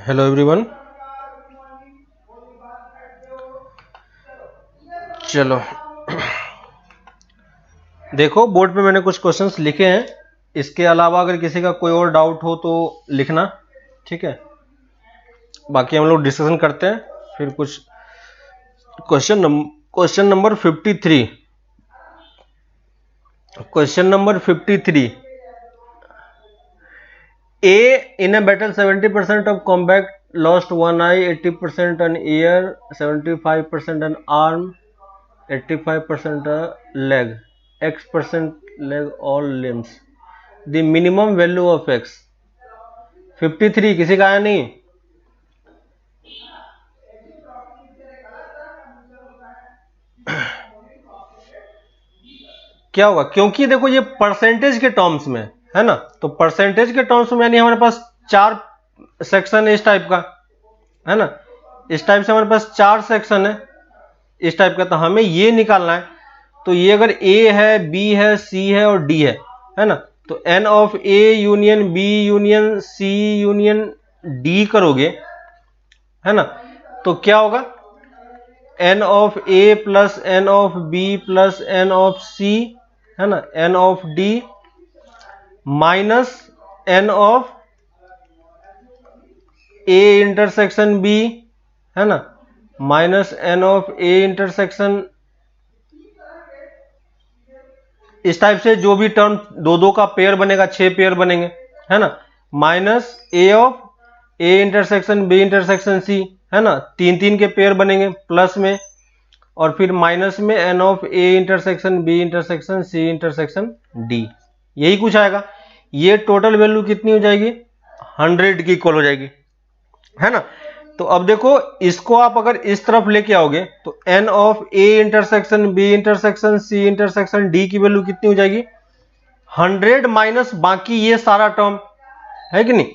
Hello everyone. चलो देखो board पे मैंने कुछ क्वेश्चंस लिखे हैं, इसके अलावा अगर किसी का कोई और डाउट हो तो लिखना, ठीक है। बाकी हम लोग डिस्कशन करते हैं फिर कुछ question number 53। Question number 53, A in a battle 70% of combat lost one eye, 80% an ear, 75% an arm, 85% a leg, X% leg all limbs. The minimum value of X 53 किसी का आया नहीं? क्या होगा, क्योंकि देखो ये परसेंटेज के टर्म्स में है ना, तो परसेंटेज के टर्म्स में यानी हमारे पास 4 सेक्शन है इस टाइप का, है ना। इस टाइप से हमारे पास 4 सेक्शन है इस टाइप का, तो हमें ये निकालना है। तो ये अगर A है, B है, C है और D है ना, तो N of A union B union C union D करोगे, है ना, तो क्या होगा, N of A plus N of B plus N of C, है ना, N of D minus N of A intersection B, है ना, minus N of A intersection, इस टाइप से जो भी टर्म दो दो का पेयर बनेगा, 6 पेयर बनेंगे, है ना, minus A of A intersection B intersection C, है ना, 3 के पेयर बनेंगे प्लस में, और फिर माइनस में N of A intersection B intersection C intersection D, यही कुछ आएगा। ये टोटल वैल्यू कितनी हो जाएगी, 100 की इक्वल हो जाएगी, है ना। तो अब देखो इसको आप अगर इस तरफ लेके आओगे तो N of A intersection B intersection C intersection D की वैल्यू कितनी हो जाएगी, 100 माइनस बाकी ये सारा टर्म, है कि नहीं।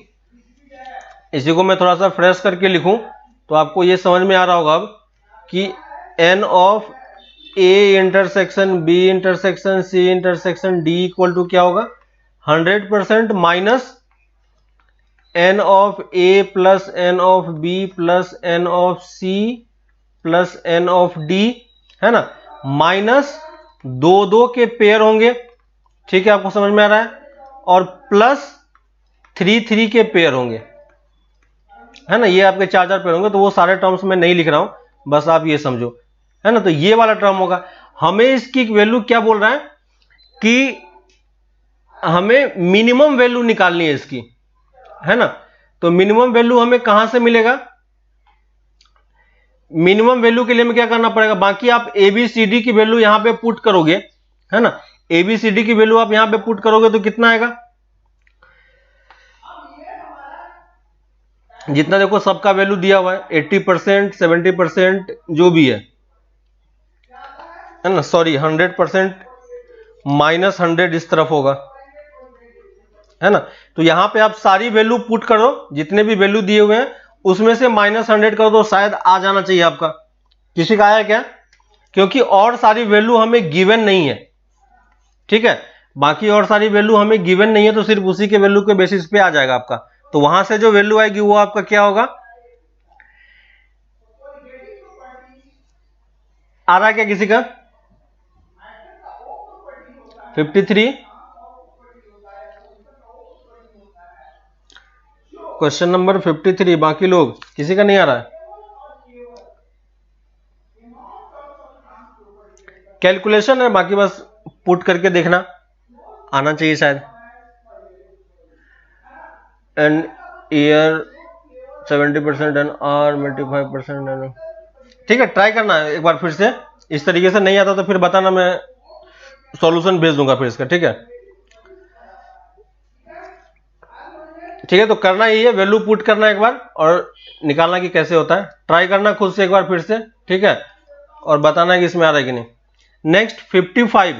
इसी को मैं थोड़ा सा फ्रेश करके लिखूं तो आपको ये समझ में आ रहा होगा अब कि N of A intersection B intersection C intersection D equal to क्या होगा, 100% minus N of A plus N of B plus N of C plus N of D, है ना, माइनस 2 के पेयर होंगे, ठीक है, आपको समझ में आ रहा है, और प्लस 3 के पेयर होंगे, है ना, ये आपके 4 पेयर होंगे। तो वो सारे टर्म्स में नहीं लिख रहा हूं, बस आप ये समझो, है ना। तो ये वाला टर्म होगा, हमें इसकी वैल्यू क्या बोल रहा है कि हमें मिनिमम वैल्यू निकालनी है इसकी, है ना। तो मिनिमम वैल्यू हमें कहां से मिलेगा, मिनिमम वैल्यू के लिए हमें क्या करना पड़ेगा, बाकी आप ABCD की वैल्यू यहां पे पुट करोगे, है ना, ABCD की वैल्यू आप यहां पे पुट करोगे तो कितना आएगा, जितना देखो सबका वैल्यू दिया हुआ है 80% 70% जो भी है ना, सॉरी 100% माइनस 100 इस तरफ होगा, है ना। तो यहां पे आप सारी वैल्यू पुट करो, जितने भी वैल्यू दिए हुए हैं उसमें से माइनस 100 करो तो शायद आ जाना चाहिए आपका। किसी का आया क्या, क्योंकि और सारी वैल्यू हमें गिवन नहीं है, ठीक है, बाकी और सारी वैल्यू हमें गिवन नहीं है, तो सिर्फ उसी के वैल्यू के बेसिस पे आ जाएगा आपका। तो वहां से जो वैल्यू आएगी वो आपका क्या होगा, आ रहा है क्या किसी का 53? क्वेश्चन नंबर 53, बाकी लोग किसी का नहीं आ रहा है। कैलकुलेशन है, बाकी बस पुट करके देखना, आना चाहिए शायद। N ear 70% N arm 85% N, ठीक है, ट्राई करना है एक बार फिर से, इस तरीके से नहीं आता तो फिर बताना, मैं सॉल्यूशन भेज दूंगा फिर इसका, ठीक है। ठीक है, तो करना यही है, वैल्यू पुट करना एक बार और निकालना कि कैसे होता है, ट्राई करना खुद से एक बार फिर से, ठीक है, और बताना कि इसमें आ रहा है कि नहीं। नेक्स्ट 55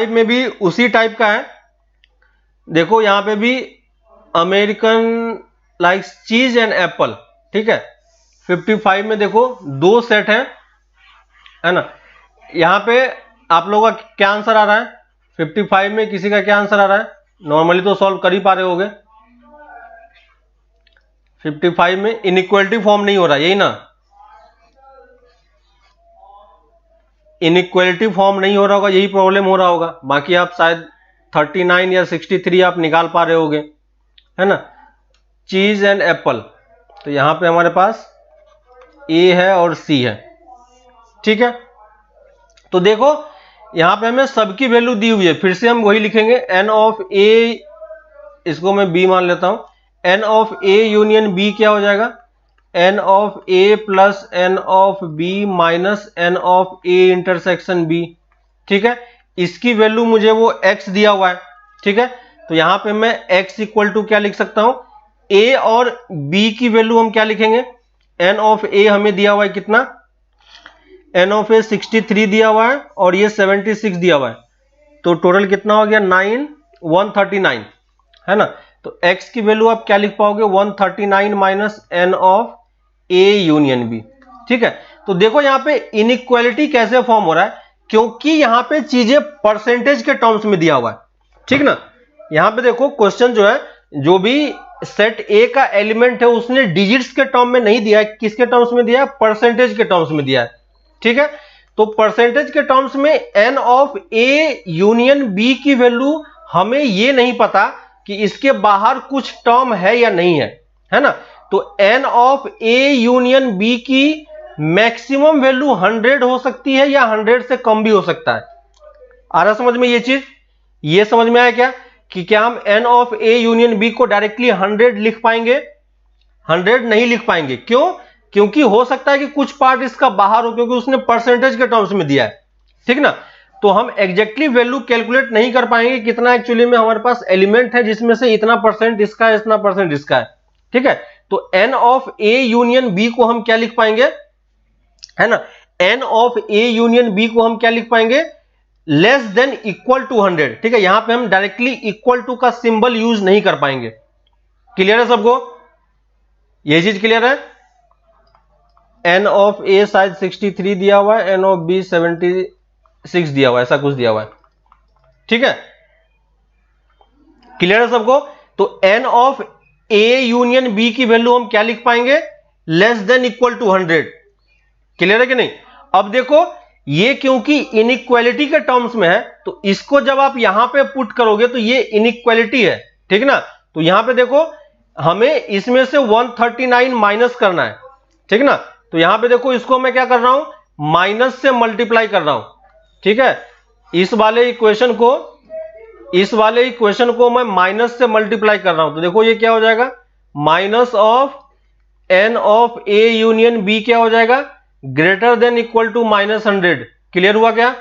में भी उसी टाइप का है। देखो यहां पे भी अमेरिकन लाइक्स चीज एंड एप्पल, ठीक है। 55 में देखो 2 सेट है ना। यहां पे आप लोगों का क्या आंसर आ रहा है, 55 में किसी का क्या आंसर आ रहा है, नॉर्मली तो सॉल्व कर ही पा रहे होगे। 55 में इनइक्वालिटी फॉर्म नहीं हो रहा, यही ना, इनइक्वालिटी फॉर्म नहीं हो रहा होगा, यही प्रॉब्लम हो रहा होगा। बाकी आप शायद 39 या 63 आप निकाल पा रहे होगे, है ना। चीज एंड एप्पल, तो यहां पे हमारे पास ए है और सी है, ठीक है। तो देखो यहां पे हमें सबकी वैल्यू दी हुई है, फिर से हम वही लिखेंगे, एन ऑफ ए, इसको मैं बी मान लेता हूं, N of A union B क्या हो जाएगा, N of A plus N of B minus N of A intersection B, ठीक है। इसकी वैल्यू मुझे वो x दिया हुआ है, ठीक है। तो यहां पे मैं x इक्वल टू क्या लिख सकता हूं, a और b की वैल्यू हम क्या लिखेंगे, n ऑफ a हमें दिया हुआ है कितना, n ऑफ a 63 दिया हुआ है और ये 76 दिया हुआ है, तो टोटल कितना हो गया 9 139, है ना। तो x की वैल्यू आप क्या लिख पाओगे, 139 minus n of a union b, ठीक है। तो देखो यहां पे इनइक्वालिटी कैसे फॉर्म हो रहा है, क्योंकि यहां पे चीजें परसेंटेज के टर्म्स में दिया हुआ है, ठीक ना। यहां पे देखो क्वेश्चन जो है, जो भी सेट ए का एलिमेंट है उसने डिजिट्स के टर्म में नहीं दिया है, किसके टर्म्स में दिया है, परसेंटेज के टर्म्स में दिया है, ठीक है। तो परसेंटेज के टर्म्स में N of A union B की वैल्यू हमें ये नहीं पता कि इसके बाहर कुछ टर्म है या नहीं है ना। तो N of A union B की मैक्सिमम वैल्यू 100 हो सकती है या 100 से कम भी हो सकता है। आ रहा समझ में ये चीज, ये समझ में आया क्या, कि क्या हम N of A union B को डायरेक्टली 100 लिख पाएंगे, 100 नहीं लिख पाएंगे, क्यों, क्योंकि हो सकता है कि कुछ पार्ट इसका बाहर हो, क्योंकि उसने परसेंटेज के टर्म्स में दिया है, ठीक ना। तो हम एग्जैक्टली वैल्यू कैलकुलेट नहीं कर पाएंगे कितना एक्चुअली में हमारे पास एलिमेंट है जिसमें से इतना परसेंट इसका है, इतना परसेंट इसका है, ठीक है। तो N of A union B को हम क्या लिख पाएंगे, है ना, N of A union B को हम क्या लिख पाएंगे, लेस देन इक्वल टू 100, ठीक है। यहां पे हम डायरेक्टली इक्वल टू का सिंबल यूज नहीं कर पाएंगे। क्लियर है सबको, ये चीज क्लियर है। एन ऑफ ए शायद 63 दिया हुआ है, एन ऑफ बी 76 दिया हुआ है, ऐसा कुछ दिया हुआ है, ठीक है। क्लियर है सबको। तो N of A union B की वैल्यू हम क्या लिख पाएंगे, less than equal to 100। Clear है कि नहीं। अब देखो ये क्योंकि इनइक्वालिटी के टर्म्स में है, तो इसको जब आप यहां पे पुट करोगे तो ये इनइक्वालिटी है, ठीक ना। तो यहां पे देखो हमें इसमें से 139 माइनस करना है, ठीक ना। तो यहां पे देखो इसको मैं क्या कर रहा हूं, माइनस से मल्टीप्लाई कर रहा हूं, ठीक है। इस वाले इक्वेशन को मैं माइनस से मल्टीप्लाई कर रहा हूं, तो देखो ये क्या हो जाएगा, minus of N of A union B क्या हो जाएगा, greater than equal to minus 100। Clear हुआ क्या,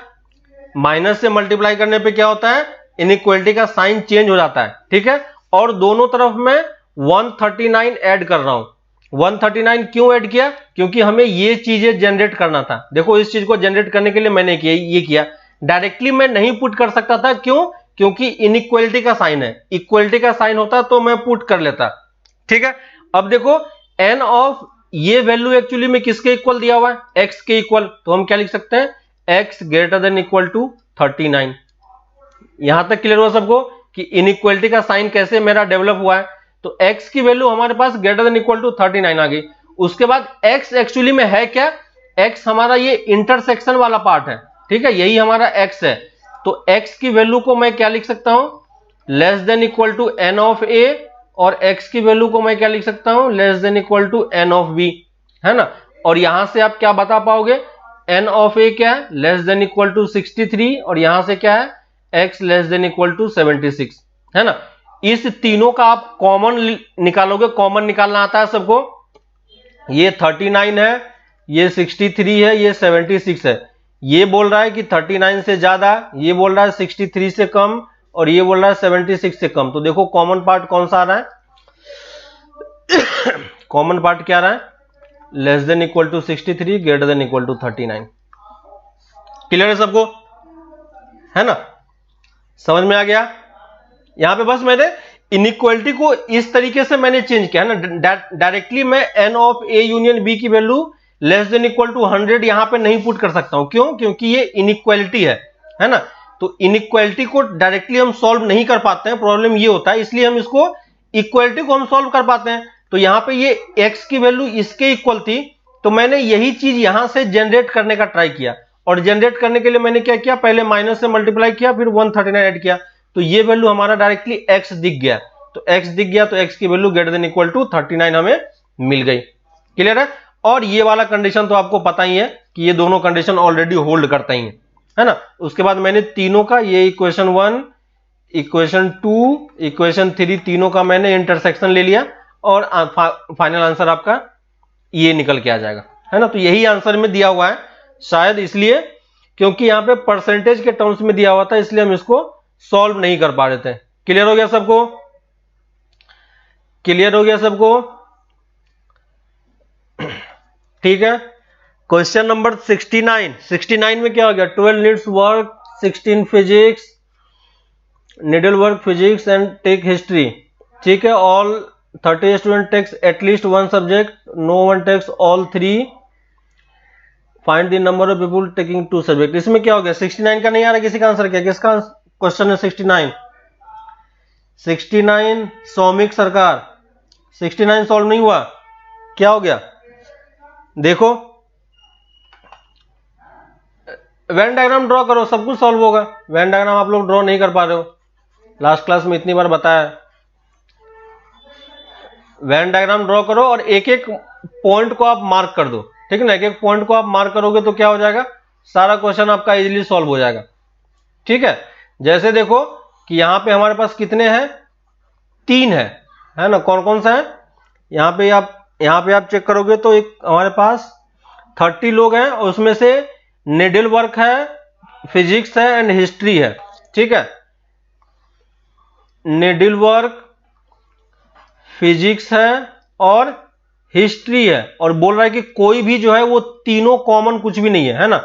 माइनस से मल्टीप्लाई करने पे क्या होता है, इनइक्वालिटी का साइन चेंज हो जाता है, ठीक है। और दोनों तरफ मैं 139 ऐड कर रहा हूं। 139 क्यों ऐड किया, क्योंकि हमें ये चीजें जनरेट करना था। देखो इस चीज को जनरेट करने के लिए मैंने ये किया, डायरेक्टली मैं नहीं पुट कर सकता था, क्यों, क्योंकि इनइक्वालिटी का साइन है, इक्वालिटी का साइन होता तो मैं पुट कर लेता, ठीक है। अब देखो एन ऑफ ये वैल्यू एक्चुअली में किसके इक्वल दिया हुआ है, x के इक्वल, तो हम क्या लिख सकते हैं, x greater than equal to 39। यहां तक क्लियर हुआ सबको कि इनइक्वालिटी का साइन कैसे मेरा डेवलप हुआ है। तो x की वैल्यू हमारे पास ग्रेटर देन इक्वल टू 39 आ गई। उसके बाद x एक्चुअली में है क्या, x हमारा ये इंटरसेक्शन वाला पार्ट है, ठीक है, यही हमारा x है। तो x की वैल्यू को मैं क्या लिख सकता हूं, less than equal to n of a, और x की वैल्यू को मैं क्या लिख सकता हूं, less than equal to n of b, है ना। और यहां से आप क्या बता पाओगे, n ऑफ a क्या है, लेस देन इक्वल टू 63, और यहां से क्या है, x less than equal to 76, है ना। इस तीनों का आप कॉमन निकालोगे, कॉमन निकालना आता है सबको। ये 39 है, ये 63 है, ये 76 है। ये बोल रहा है कि 39 से ज्यादा, ये बोल रहा है 63 से कम, और ये बोल रहा है 76 से कम। तो देखो कॉमन पार्ट कौन सा आ रहा है, कॉमन पार्ट क्या आ रहा है, less than equal to 63 greater than equal to 39। Clear है सबको, है ना, समझ में आ गया। यहां पे बस मैंने इनइक्वालिटी को इस तरीके से मैंने चेंज किया है ना, डायरेक्टली मैं n of A union B की value less than equal to 100 यहां पे नहीं पुट कर सकता हूं, क्यों, क्योंकि ये इनइक्वालिटी है ना। तो इनइक्वालिटी को डायरेक्टली हम सॉल्व नहीं कर पाते हैं, प्रॉब्लम ये होता है, इसलिए हम इसको इक्वालिटी को हम सॉल्व कर पाते हैं। तो यहां पे ये x की वैल्यू इसके इक्वल थी, तो मैंने यही चीज यहां से जनरेट करने का ट्राई किया, और जनरेट करने के लिए मैंने क्या किया, पहले माइनस से मल्टीप्लाई किया, फिर 139 ऐड किया, तो ये वैल्यू हमारा डायरेक्टली x दिख गया। तो x दिख गया तो x की value greater than equal to 39 हमें मिल गई। क्लियर है? और ये वाला कंडीशन तो आपको पता ही है कि ये दोनों कंडीशन ऑलरेडी होल्ड करता ही है ना। उसके बाद मैंने तीनों का, ये इक्वेशन 1, इक्वेशन 2, इक्वेशन 3, तीनों का मैंने इंटरसेक्शन ले लिया, और फाइनल आंसर आपका ये निकल के आ जाएगा, है ना। तो यही आंसर में दिया हुआ है, शायद इसलिए क्योंकि यहां पे परसेंटेज के टर्म्स में दिया हुआ था, इसलिए हम इसको सॉल्व नहीं कर पा रहे थे। क्लियर हो गया सबको? क्लियर हो गया सबको? ठीक है। क्वेश्चन नंबर 69 में क्या हो गया, 12 needs work, 16 physics, needle work physics and take history. ठीक है, all 30 student takes at least one subject, no one takes all 3, find the number of people taking 2 subject. इसमें क्या हो गया, 69 का नहीं आ रहा किसी का आंसर, क्या किसका क्वेश्चन है 69 सौमिक सरकार, 69 सॉल्व नहीं हुआ, क्या हो गया देखो, वेन डायग्राम ड्रॉ करो, सब कुछ सॉल्व होगा। वेन डायग्राम आप लोग ड्रॉ नहीं कर पा रहे हो, लास्ट क्लास में इतनी बार बताया। वेन डायग्राम ड्रॉ करो और एक एक पॉइंट को आप मार्क कर दो, ठीक है ना। एक एक पॉइंट को आप मार्क करोगे तो क्या हो जाएगा, सारा क्वेश्चन आपका इजीली सॉल्व हो जाएगा। ठीक है, जैसे देखो कि यहां पे हमारे पास कितने हैं, 3 है ना। कौन कौन सा है, यहां पे आप चेक करोगे तो एक हमारे पास 30 लोग हैं, और उसमें से नीडल वर्क है, फिजिक्स है एंड हिस्ट्री है। ठीक है, नीडल वर्क, फिजिक्स है और हिस्ट्री है, और बोल रहा है कि कोई भी जो है वो तीनों कॉमन कुछ भी नहीं है ना।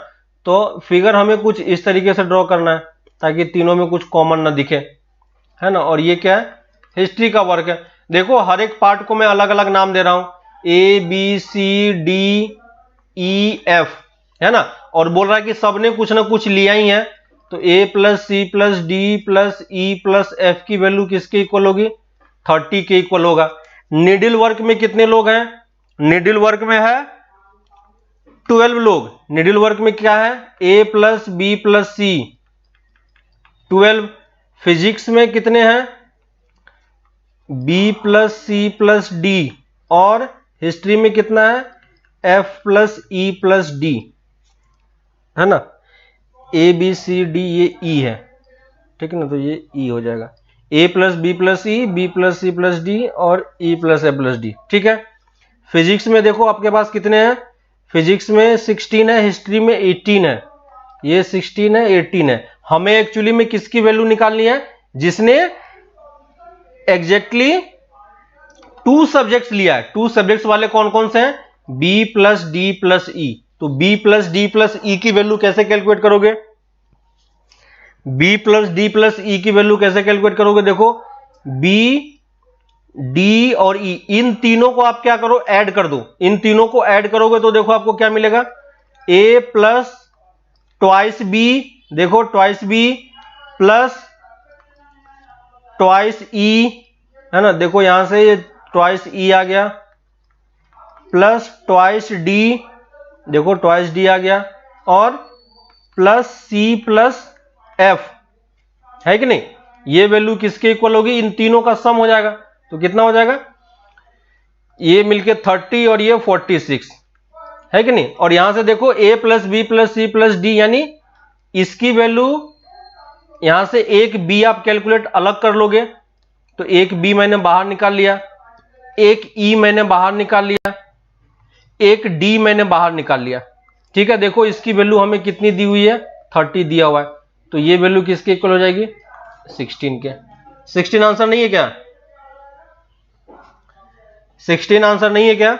तो फिगर हमें कुछ इस तरीके से ड्रॉ करना है ताकि तीनों में कुछ कॉमन ना दिखे, है ना। और ये क्या है, हिस्ट्री का वर्क है। देखो हर एक पार्ट को मैं अलग अलग नाम दे रहा हूं, A B C D E F, है ना। और बोल रहा है कि सबने कुछ ना कुछ लिया ही है, तो A plus C plus D plus E plus F की वैल्यू किसके इक्वल होगी, 30 के इक्वल होगा। नीडल वर्क में कितने लोग हैं, नीडल वर्क में है 12 लोग। नीडल वर्क में क्या है, A plus B plus C 12। Physics में कितने हैं, B plus C plus D, और हिस्ट्री में कितना है, F plus E plus D, है ना। A B C D ये E है, ठीक है ना, तो ये E हो जाएगा। A plus B plus E, B plus C plus D और E plus F plus D। ठीक है, फिजिक्स में देखो आपके पास कितने हैं, फिजिक्स में 16 है, हिस्ट्री में 18 है, ये 16 है 18 है। हमें एक्चुअली में किसकी वैल्यू निकालनी है, जिसने एग्जैक्टली 2 सब्जेक्ट्स लिया है। 2 सब्जेक्ट्स वाले कौन कौन से हैं, B plus D plus E। तो B plus D plus E की वैल्यू कैसे कैलकुलेट करोगे, B plus D plus E की वैल्यू कैसे कैलकुलेट करोगे, देखो B D और E, इन तीनों को आप क्या करो, ऐड कर दो। इन तीनों को ऐड करोगे तो देखो आपको क्या मिलेगा, A प्लस ट्वाइस B, देखो twice B plus twice E, है ना। देखो यहां से ये ट्वाइस E आ गया, प्लस ट्वाइस D, देखो ट्वाइस D आ गया, और प्लस C प्लस F, है कि नहीं। ये वैल्यू किसके इक्वल होगी, इन तीनों का सम हो जाएगा, तो कितना हो जाएगा, ये मिलके 30 और ये 46, है कि नहीं। और यहां से देखो A plus B plus C plus D, यानी इसकी वैल्यू यहां से एक B आप कैलकुलेट अलग कर लोगे, तो एक B मैंने बाहर निकाल लिया, एक E मैंने बाहर निकाल लिया, एक D मैंने बाहर निकाल लिया। ठीक है, देखो इसकी वैल्यू हमें कितनी दी हुई है, 30 दिया हुआ है, तो ये वैल्यू किसके इक्वल हो जाएगी, 16 के। 16 आंसर नहीं है क्या, 16 आंसर नहीं है क्या,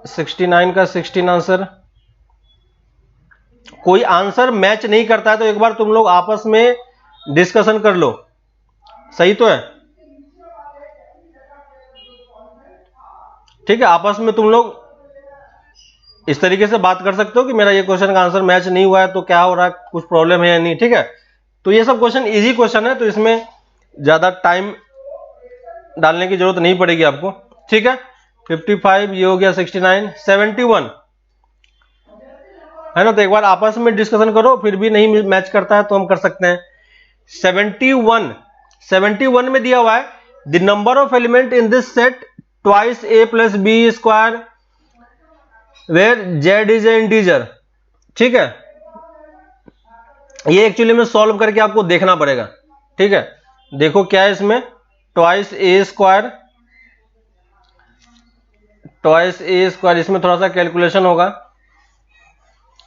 का 16 आंसर। कोई आंसर मैच नहीं करता है तो एक बार तुम लोग आपस में डिस्कशन कर लो, सही तो है। ठीक है, आपस में तुम लोग इस तरीके से बात कर सकते हो कि मेरा ये क्वेश्चन का आंसर मैच नहीं हुआ है तो क्या हो रहा है, कुछ प्रॉब्लम है या नहीं, ठीक है। तो ये सब क्वेश्चन इजी क्वेश्चन है, तो इसमें ज्यादा टाइम डालने की जरूरत नहीं पड़ेगी आपको, ठीक है। 55 ये हो गया, 69, 71 है ना। तो एक बार आपस में डिस्कशन करो, फिर भी नहीं मैच करता है तो हम कर सकते हैं। 71 में दिया हुआ है the number of element in this set twice a plus B square where z is a integer, ठीक है। ये एक्चुअली में सॉल्व करके आपको देखना पड़ेगा, ठीक है। देखो क्या है इसमें, ट्वाइस a स्क्वायर, इसमें थोड़ा सा कैलकुलेशन होगा।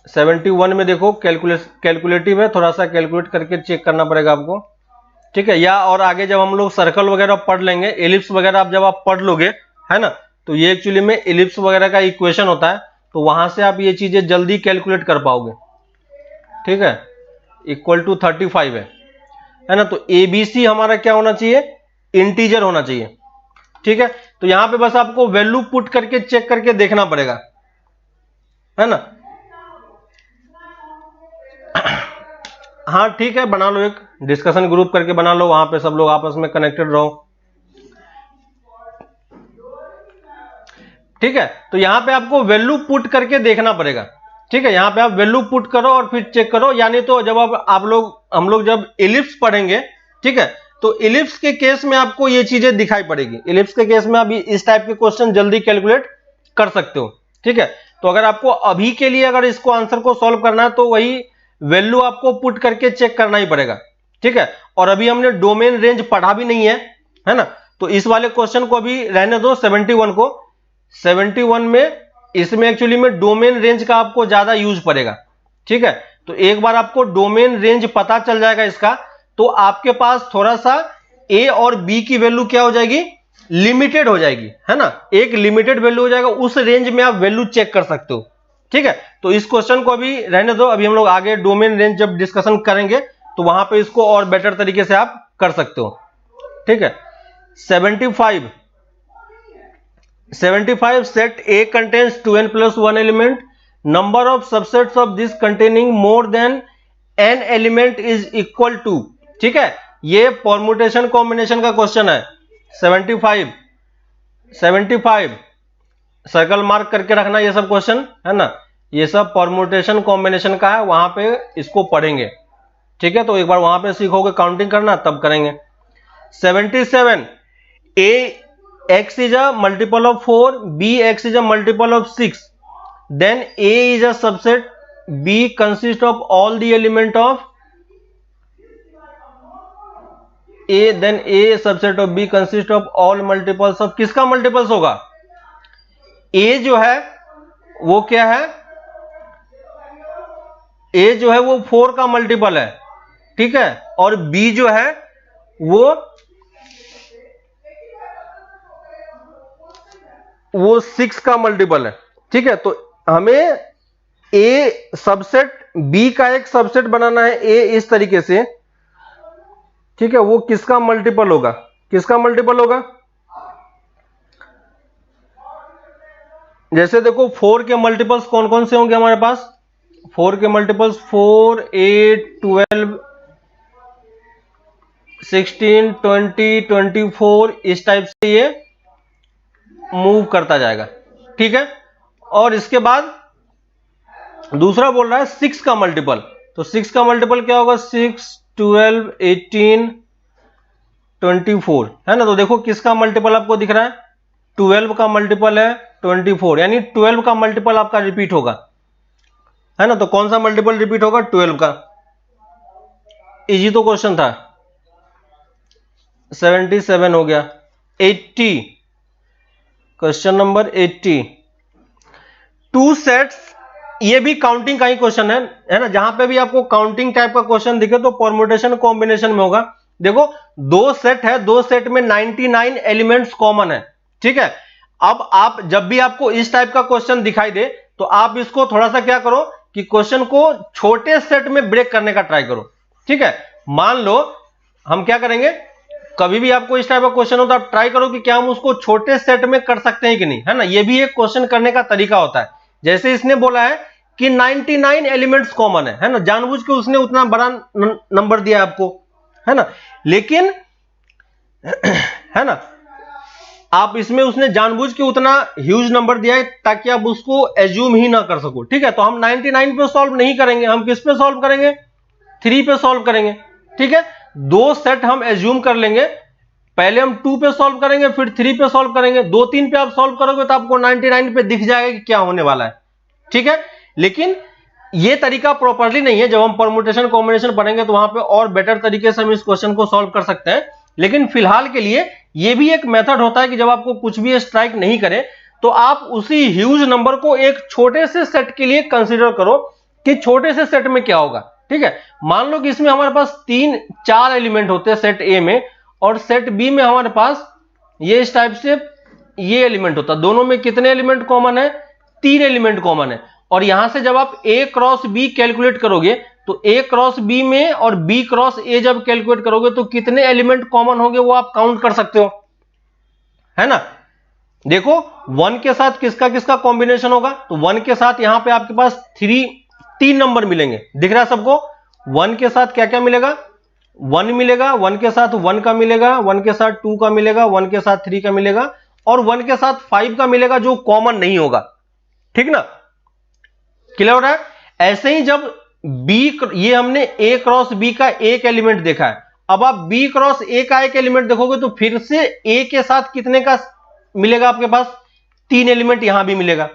71 में देखो कैलकुलेटिव है, थोड़ा सा कैलकुलेट करके चेक करना पड़ेगा आपको, ठीक है। या और आगे जब हम लोग सर्कल वगैरह पढ़ लेंगे, एलिप्स वगैरह आप जब आप पढ़ लोगे, है ना, तो ये एक्चुअली में एलिप्स वगैरह का इक्वेशन होता है, तो वहां से आप ये चीजें जल्दी कैलकुलेट कर पाओगे, ठीक है। इक्वल टू 35 है ना। तो एबीसी हमारा क्या होना चाहिए, इंटीजर होना चाहिए, ठीक है। तो यहां पे बस आपको वैल्यू पुट करके चेक करके देखना पड़ेगा, है ना। हाँ ठीक है, बना लो, एक डिस्कशन ग्रुप करके बना लो, वहां पे सब लोग आपस में कनेक्टेड रहो, ठीक है। तो यहां पे आपको वैल्यू पुट करके देखना पड़ेगा, ठीक है। यहां पे आप वैल्यू पुट करो और फिर चेक करो, यानी तो जब हम लोग जब इलिप्स पढ़ेंगे, ठीक है, तो इलिप्स के केस में आपको ये चीजें दिखाई पड़ेगी। इलिप्स के केस में आप इस टाइप के क्वेश्चन जल्दी कैलकुलेट कर सकते हो, ठीक है। तो अगर आपको अभी के लिए अगर इसको आंसर को सॉल्व करना है तो वही वैल्यू आपको पुट करके चेक करना ही पड़ेगा, ठीक है। और अभी हमने डोमेन रेंज पढ़ा भी नहीं है ना। तो इस वाले क्वेश्चन को अभी रहने दो, 71 को। 71 में इसमें एक्चुअली में डोमेन रेंज का आपको ज्यादा यूज पड़ेगा, ठीक है। तो एक बार आपको डोमेन रेंज पता चल जाएगा इसका, तो आपके पास थोड़ा सा ए और बी की वैल्यू क्या हो जाएगी, लिमिटेड हो जाएगी, है ना। एक लिमिटेड वैल्यू हो जाएगा, उस रेंज में आप वैल्यू चेक कर सकते हो, ठीक है। तो इस क्वेश्चन को अभी रहने दो, अभी हम लोग आगे डोमेन रेंज जब डिस्कशन करेंगे तो वहां पे इसको और बेटर तरीके से आप कर सकते हो, ठीक है। 75 set A contains 2n plus 1 element, number of subsets of this containing more than n element is equal to, ठीक है। ये परम्यूटेशन कॉम्बिनेशन का क्वेश्चन है। 75 सर्कल मार्क करके रखना, ये सब क्वेश्चन है ना, ये सब परम्यूटेशन कॉम्बिनेशन का है, वहां पे इसको पढ़ेंगे, ठीक है। तो एक बार वहां पे सीखोगे काउंटिंग करना, तब करेंगे। 77 x is a multiple of 4, bx is a multiple of 6, then a is a subset, b consists of all the element of a, then a subset of b consists of all multiples of, किसका multiples होगा, a जो है वो क्या है, a जो है वो 4 का मल्टीपल है, ठीक है, और b जो है वो 6 का मल्टीपल है, ठीक है। तो हमें ए सबसेट बी का एक सबसेट बनाना है, ए इस तरीके से, ठीक है। वो किसका मल्टीपल होगा, जैसे देखो 4 के मल्टीपल्स कौन कौन से होंगे हमारे पास, 4 के मल्टीपल्स 4, 8, 12, 16, 20, 24, इस टाइप से ये मूव करता जाएगा, ठीक है। और इसके बाद दूसरा बोल रहा है 6 का मल्टीपल, तो 6 का मल्टीपल क्या होगा, 6, 12, 18, 24, है ना। तो देखो किसका मल्टीपल आपको दिख रहा है, 12 का मल्टीपल है 24, यानी 12 का मल्टीपल आपका रिपीट होगा, है ना। तो कौन सा मल्टीपल रिपीट होगा, 12 का। इजी तो क्वेश्चन था। 77 हो गया। 80, क्वेश्चन नंबर 80, 2 सेट्स, ये भी काउंटिंग का ही क्वेश्चन है ना। जहां पे भी आपको काउंटिंग टाइप का क्वेश्चन दिखे तो परम्यूटेशन कॉम्बिनेशन में होगा। देखो 2 सेट है, 2 सेट में 99 एलिमेंट्स कॉमन है, ठीक है। अब आप जब भी आपको इस टाइप का क्वेश्चन दिखाई दे तो आप इसको थोड़ा सा क्या करो कि क्वेश्चन को छोटे सेट में ब्रेक करने का ट्राई करो, ठीक है। मान लो हम क्या करेंगे, कभी भी आपको इस टाइप का क्वेश्चन हो तो आप ट्राई करो कि क्या हम उसको छोटे सेट में कर सकते हैं कि नहीं, है ना। ये भी एक क्वेश्चन करने का तरीका होता है जैसे इसने बोला है कि 99 एलिमेंट्स कॉमन है ना, जानबूझ के उसने उतना बड़ा नंबर दिया आपको, है ना, लेकिन है ना, आप इसमें उसने जानबूझ के उतना ह्यूज नंबर दिया है ताकि आप उसको एज्यूम ही ना कर सको, ठीक है। तो हम 99 पे सॉल्व नहीं करेंगे, हम किस पे सॉल्व करेंगे, 3 पे सॉल्व करेंगे, ठीक है। दो सेट हम एज्यूम कर लेंगे, पहले हम 2 पे सॉल्व करेंगे फिर 3 पे सॉल्व करेंगे। 2 3 पे आप सॉल्व करोगे तो आपको 99 पे दिख जाएगा कि क्या होने वाला है, ठीक है। लेकिन ये तरीका प्रॉपरली नहीं है, जब हम परमुटेशन कॉम्बिनेशन पढ़ेंगे तो वहां पे और बेटर तरीके से हम इस क्वेश्चन को सॉल्व कर सकते हैं। लेकिन फिलहाल के लिए ये भी एक मेथड होता है कि जब आपको कुछ भी स्ट्राइक नहीं करे तो आप उसी ह्यूज नंबर को एक छोटे से सेट के लिए कंसीडर करो कि छोटे से सेट में क्या होगा, ठीक है। मान लो कि इसमें हमारे पास 3-4 एलिमेंट होते हैं सेट ए में, और सेट बी में हमारे पास ये इस टाइप से ये एलिमेंट होता है। दोनों में कितने एलिमेंट कॉमन है, 3 एलिमेंट कॉमन है। और यहां से जब आप ए क्रॉस बी कैलकुलेट करोगे तो ए क्रॉस बी में और बी क्रॉस ए जब कैलकुलेट करोगे तो कितने एलिमेंट कॉमन होंगे वो आप काउंट कर सकते हो, है ना। देखो 1 के साथ किसका किसका कॉम्बिनेशन होगा, तो 1 के साथ यहां पे आपके पास 3 नंबर मिलेंगे, दिख रहा है सबको। 1 के साथ क्या क्या मिलेगा, 1 मिलेगा, 1 के साथ 1 का मिलेगा, 1 के साथ 2 का मिलेगा, 1 के साथ 3 का मिलेगा, और 1 के साथ 5 का मिलेगा जो कॉमन नहीं होगा, ठीक ना, क्लियर हो रहा है। ऐसे ही जब बी, ये हमने ए क्रॉस बी का एक एलिमेंट देखा है, अब आप बी क्रॉस ए का एक एलिमेंट देखोगे तो फिर से ए के साथ कितने का मिलेगा आपके पास, 3 एलिमेंट यहां भी मिलेगा,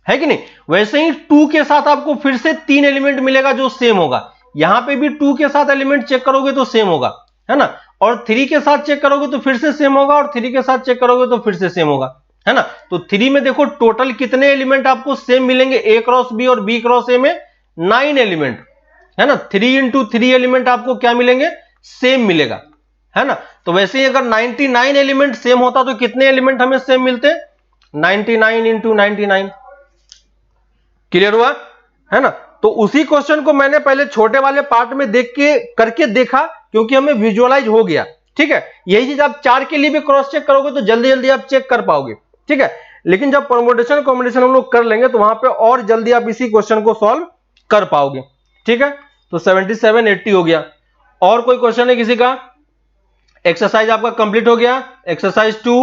है कि नहीं। वैसे ही 2 के साथ आपको फिर से 3 एलिमेंट मिलेगा जो सेम होगा, यहां पे भी 2 के साथ एलिमेंट चेक करोगे तो सेम होगा, है ना। और 3 के साथ चेक करोगे तो फिर से सेम होगा, और 3 के साथ चेक करोगे तो फिर से सेम होगा, है ना। तो 3 में देखो टोटल कितने एलिमेंट आपको सेम मिलेंगे, ए क्रॉस बी और बी क्रॉस ए में 9 एलिमेंट, है ना। 3 इंटू 3 एलिमेंट आपको क्या मिलेंगे, सेम मिलेगा, है ना। तो वैसे ही अगर 99 एलिमेंट सेम होता तो कितने एलिमेंट हमें सेम मिलते, 99 इंटू 99, क्लियर हुआ, है ना। तो उसी क्वेश्चन को मैंने पहले छोटे वाले पार्ट में देख के करके देखा क्योंकि हमें विजुअलाइज हो गया, ठीक है। यही चीज आप 4 के लिए भी क्रॉस चेक करोगे तो जल्दी जल्दी आप चेक कर पाओगे, ठीक है। लेकिन जब परमुटेशन कॉम्बिनेशन हम लोग कर लेंगे तो वहां पे और जल्दी आप इसी क्वेश्चन को सॉल्व कर पाओगे, ठीक है। तो 77 80 हो गया। और कोई क्वेश्चन है किसी का, एक्सरसाइज आपका कंप्लीट हो गया, एक्सरसाइज 2,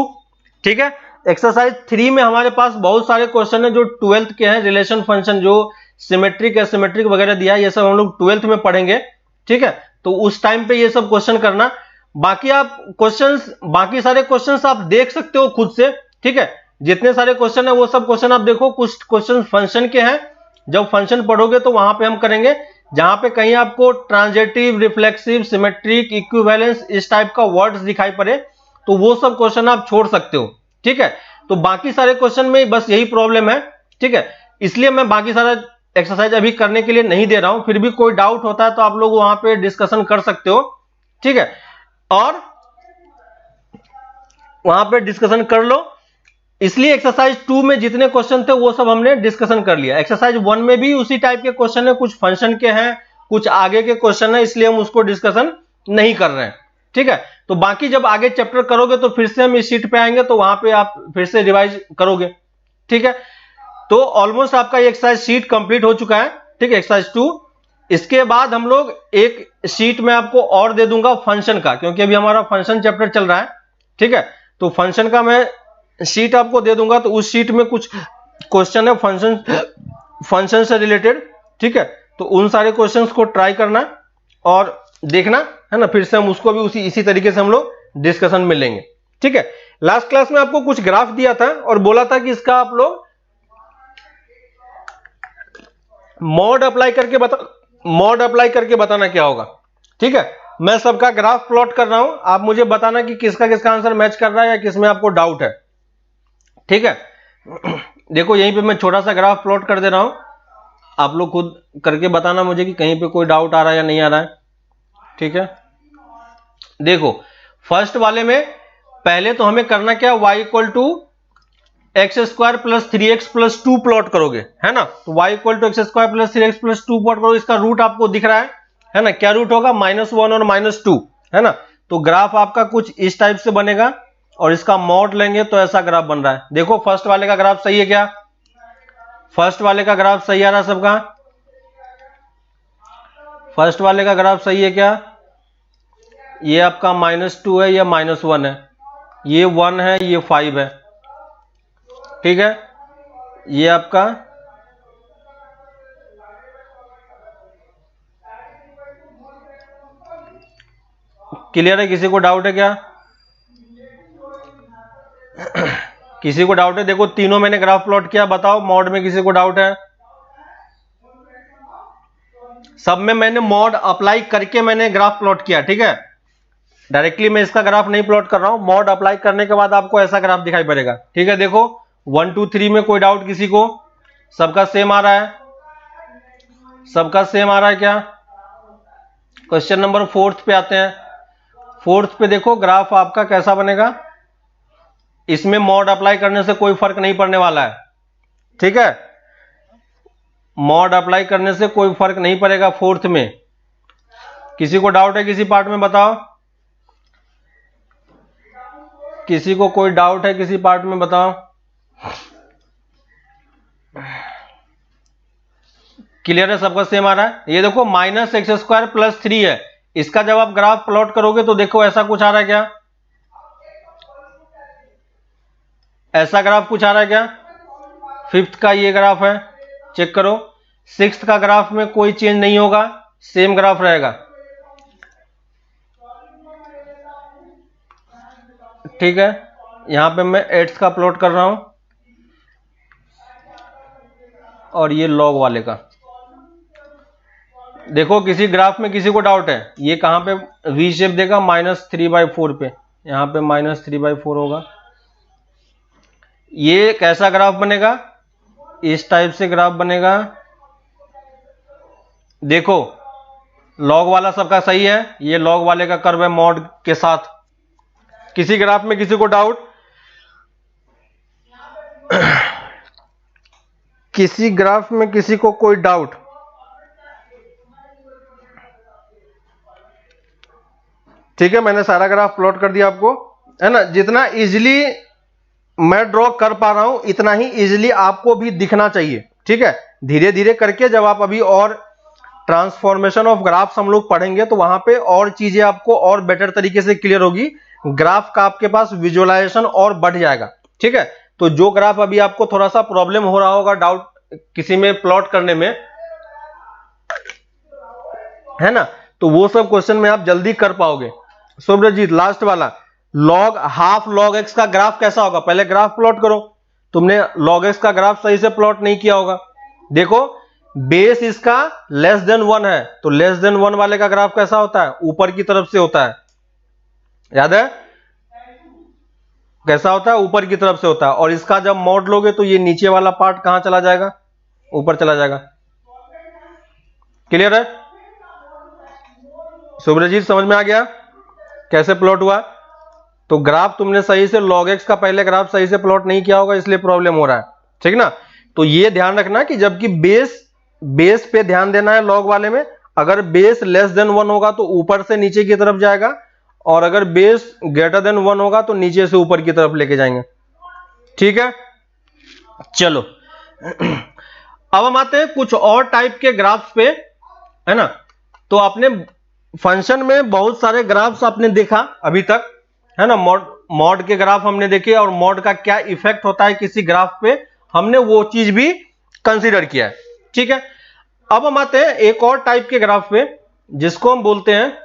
ठीक है। एक्सरसाइज 3 में हमारे पास बहुत सारे क्वेश्चन है जो 12th के हैं, रिलेशन फंक्शन जो सिमेट्रिक एसिमेट्रिक वगैरह दिया है, ये सब हम लोग 12th में पढ़ेंगे, ठीक है। तो उस टाइम पे ये सब क्वेश्चन करना, बाकी आप क्वेश्चंस, बाकी सारे क्वेश्चंस आप देख सकते हो खुद से, ठीक है। जितने सारे क्वेश्चन है वो सब क्वेश्चन आप देखो, कुछ क्वेश्चन फंक्शन के हैं, जब फंक्शन पढ़ोगे तो वहां पे हम करेंगे, जहां पे कहीं आपको ट्रांजिटिव, रिफ्लेक्सिव, सिमेट्रिक, इक्विवेलेंस इस टाइप का वर्ड्स दिखाई पड़े तो वो सब क्वेश्चन आप छोड़ सकते हो, ठीक है। तो बाकी सारे क्वेश्चन में बस यही प्रॉब्लम है, ठीक है। इसलिए मैं बाकी सारा एक्सरसाइज अभी करने के लिए नहीं दे रहा हूं, फिर भी कोई डाउट होता है तो आप लोग वहां पे डिस्कशन कर सकते हो, ठीक है। और वहां पे डिस्कशन कर लो। इसलिए एक्सरसाइज 2 में जितने क्वेश्चन थे वो सब हमने डिस्कशन कर लिया। एक्सरसाइज 1 में भी उसी टाइप के क्वेश्चन है, कुछ फंक्शन के हैं, कुछ आगे के क्वेश्चन है, इसलिए हम उसको डिस्कशन नहीं कर रहे हैं, ठीक है। तो बाकी जब आगे चैप्टर करोगे तो फिर से हम इस शीट पे आएंगे तो वहां पे आप फिर से रिवाइज करोगे, ठीक है। तो ऑलमोस्ट आपका ये एक्सरसाइज शीट कंप्लीट हो चुका है, ठीक है, एक्सरसाइज 2। इसके बाद हम लोग एक शीट में आपको और दे दूंगा फंक्शन का, क्योंकि अभी हमारा फंक्शन चैप्टर चल रहा है, ठीक है। तो फंक्शन का मैं शीट आपको दे दूंगा, तो उस शीट में कुछ क्वेश्चन है फंक्शन से रिलेटेड, ठीक है। तो उन सारे क्वेश्चंस को ट्राई करना और देखना, है ना। फिर से हम उसको भी इसी तरीके से हम लोग डिस्कशन में लेंगे, ठीक है। लास्ट क्लास में आपको कुछ ग्राफ दिया था और बोला था कि इसका आप लोग मॉड अप्लाई करके बताना क्या होगा, ठीक है। मैं सबका ग्राफ प्लॉट कर रहा हूं, आप मुझे बताना कि किसका किसका आंसर मैच कर रहा है या किसमें आपको डाउट है, ठीक है। देखो यहीं पे मैं छोटा सा ग्राफ प्लॉट कर दे रहा हूं, आप लोग खुद करके बताना मुझे कि कहीं पे कोई डाउट आ रहा है या नहीं आ रहा है, ठीक है। देखो फर्स्ट वाले में पहले तो हमें करना क्या, y equal to x square plus 3x plus 2 plot करोगे, है ना। तो y equal to x square plus 3x plus 2 plot करोगे, इसका रूट आपको दिख रहा है ना। क्या रूट होगा, -1 और -2, है ना। तो ग्राफ आपका कुछ इस टाइप से बनेगा और इसका मॉड लेंगे तो ऐसा ग्राफ बन रहा है। देखो फर्स्ट वाले का ग्राफ सही है क्या, फर्स्ट वाले का ग्राफ सही आ रहा है सबका? फर्स्ट वाले का ग्राफ सही है क्या? ये आपका -2 है या -1 है? ये 1 है, ये 5 है, ठीक है। ये आपका क्लियर है? किसी को डाउट है क्या? किसी को डाउट है? देखो तीनों मैंने ग्राफ प्लॉट किया, बताओ मॉड में किसी को डाउट है? सब में मैंने मॉड अप्लाई करके मैंने ग्राफ प्लॉट किया, ठीक है। डायरेक्टली मैं इसका ग्राफ नहीं प्लॉट कर रहा हूं, मॉड अप्लाई करने के बाद आपको ऐसा ग्राफ दिखाई पड़ेगा, ठीक है। देखो 1 2 3 में कोई डाउट किसी को? सबका सेम आ रहा है? सबका सेम आ रहा है क्या? क्वेश्चन नंबर 4 पे आते हैं। 4 पे देखो ग्राफ आपका कैसा बनेगा। इसमें मॉड अप्लाई करने से कोई फर्क नहीं पड़ने वाला है, ठीक है। मॉड अप्लाई करने से कोई फर्क नहीं पड़ेगा 4 में। किसी को डाउट है किसी पार्ट में? बताओ, किसी को कोई डाउट है किसी पार्ट में? बताओ। क्लियर है? सबका सेम आ रहा है? ये देखो -x² + 3 है। इसका जब आप ग्राफ प्लॉट करोगे तो देखो ऐसा कुछ आ रहा है क्या? ऐसा ग्राफ कुछ आ रहा है क्या? 5th का ये ग्राफ है, चेक करो। 6th का ग्राफ में कोई चेंज नहीं होगा, सेम ग्राफ रहेगा, ठीक है। यहां पे मैं 8th का प्लॉट कर रहा हूं और ये लॉग वाले का। देखो किसी ग्राफ में किसी को डाउट है? ये कहां पे वी शेप देगा? -3/4 पे, यहां पे -3/4 होगा। ये कैसा ग्राफ बनेगा? इस टाइप से ग्राफ बनेगा। देखो लॉग वाला सबका सही है, ये लॉग वाले का कर्व है मॉड के साथ। किसी ग्राफ में किसी को डाउट? किसी ग्राफ में किसी को कोई डाउट? ठीक है, मैंने सारा ग्राफ प्लॉट कर दिया आपको, है ना। जितना इजीली मैं ड्रॉ कर पा रहा हूं इतना ही इजीली आपको भी दिखना चाहिए, ठीक है। धीरे धीरे करके जब आप अभी और ट्रांसफॉर्मेशन ऑफ ग्राफ्स हम लोग पढ़ेंगे तो वहां पे और चीजें आपको और बेटर तरीके से क्लियर होगी, ग्राफ का आपके पास विजुअलाइजेशन और बढ़ जाएगा, ठीक है। तो जो ग्राफ अभी आपको थोड़ा सा प्रॉब्लम हो रहा होगा, डाउट किसी में प्लॉट करने में, है ना, तो वो सब क्वेश्चन में आप जल्दी कर पाओगे। सुब्रजीत लास्ट वाला, लॉग हाफ लॉग एक्स का ग्राफ कैसा होगा? पहले ग्राफ प्लॉट करो। तुमने लॉग एक्स का ग्राफ सही से प्लॉट नहीं किया होगा। देखो बेस इसका <1 है, तो <1 वाले का ग्राफ कैसा होता है? ऊपर की तरफ से होता है, याद है? कैसा होता है? ऊपर की तरफ से होता है। और इसका जब मॉड लोगे तो ये नीचे वाला पार्ट कहां चला जाएगा? ऊपर चला जाएगा। क्लियर है? सुब्रजीत समझ में आ गया कैसे प्लॉट हुआ? तो ग्राफ तुमने सही से log x का पहले ग्राफ सही से प्लॉट नहीं किया होगा, इसलिए प्रॉब्लम हो रहा है, ठीक ना। तो ये ध्यान रखना कि जबकि बेस पे ध्यान देना है लॉग वाले में। अगर बेस <1 होगा तो ऊपर से नीचे की तरफ जाएगा, और अगर बेस <1 होगा तो नीचे से ऊपर की तरफ लेके जाएंगे, ठीक है। चलो अब हम आते हैं कुछ और टाइप के ग्राफ्स पे, है ना। तो आपने फंक्शन में बहुत सारे ग्राफ्स आपने देखा अभी तक, है ना। मॉड के ग्राफ हमने देखे और मॉड का क्या इफेक्ट होता है किसी ग्राफ पे, हमने वो चीज भी कंसीडर किया है, ठीक है। अब हम आते हैं एक और टाइप के ग्राफ पे जिसको हम बोलते हैं,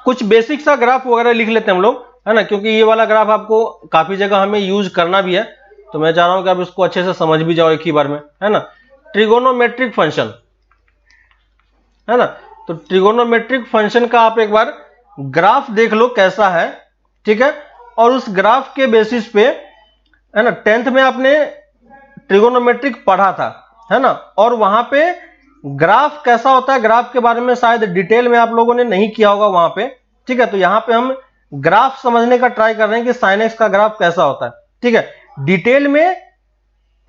कुछ बेसिक सा ग्राफ वगैरह लिख लेते हैं हम लोग, है ना, क्योंकि ये वाला ग्राफ आपको काफी जगह हमें यूज करना भी है। तो मैं चाह रहा हूं कि आप इसको अच्छे से समझ भी जाओ एक ही बार में, है ना। ट्रिगोनोमेट्रिक फंक्शन, है ना। तो ट्रिगोनोमेट्रिक फंक्शन का आप एक बार ग्राफ देख लो कैसा है, ठीक है। और उस ग्राफ के बेसिस पे, है ना, 10th में आपने ट्रिगोनोमेट्रिक पढ़ा था, है ना। और वहां पे ग्राफ कैसा होता है, ग्राफ के बारे में शायद डिटेल में आप लोगों ने नहीं किया होगा वहां पे, ठीक है। तो यहां पे हम ग्राफ समझने का ट्राई कर रहे हैं कि sin x का ग्राफ कैसा होता है, ठीक है। डिटेल में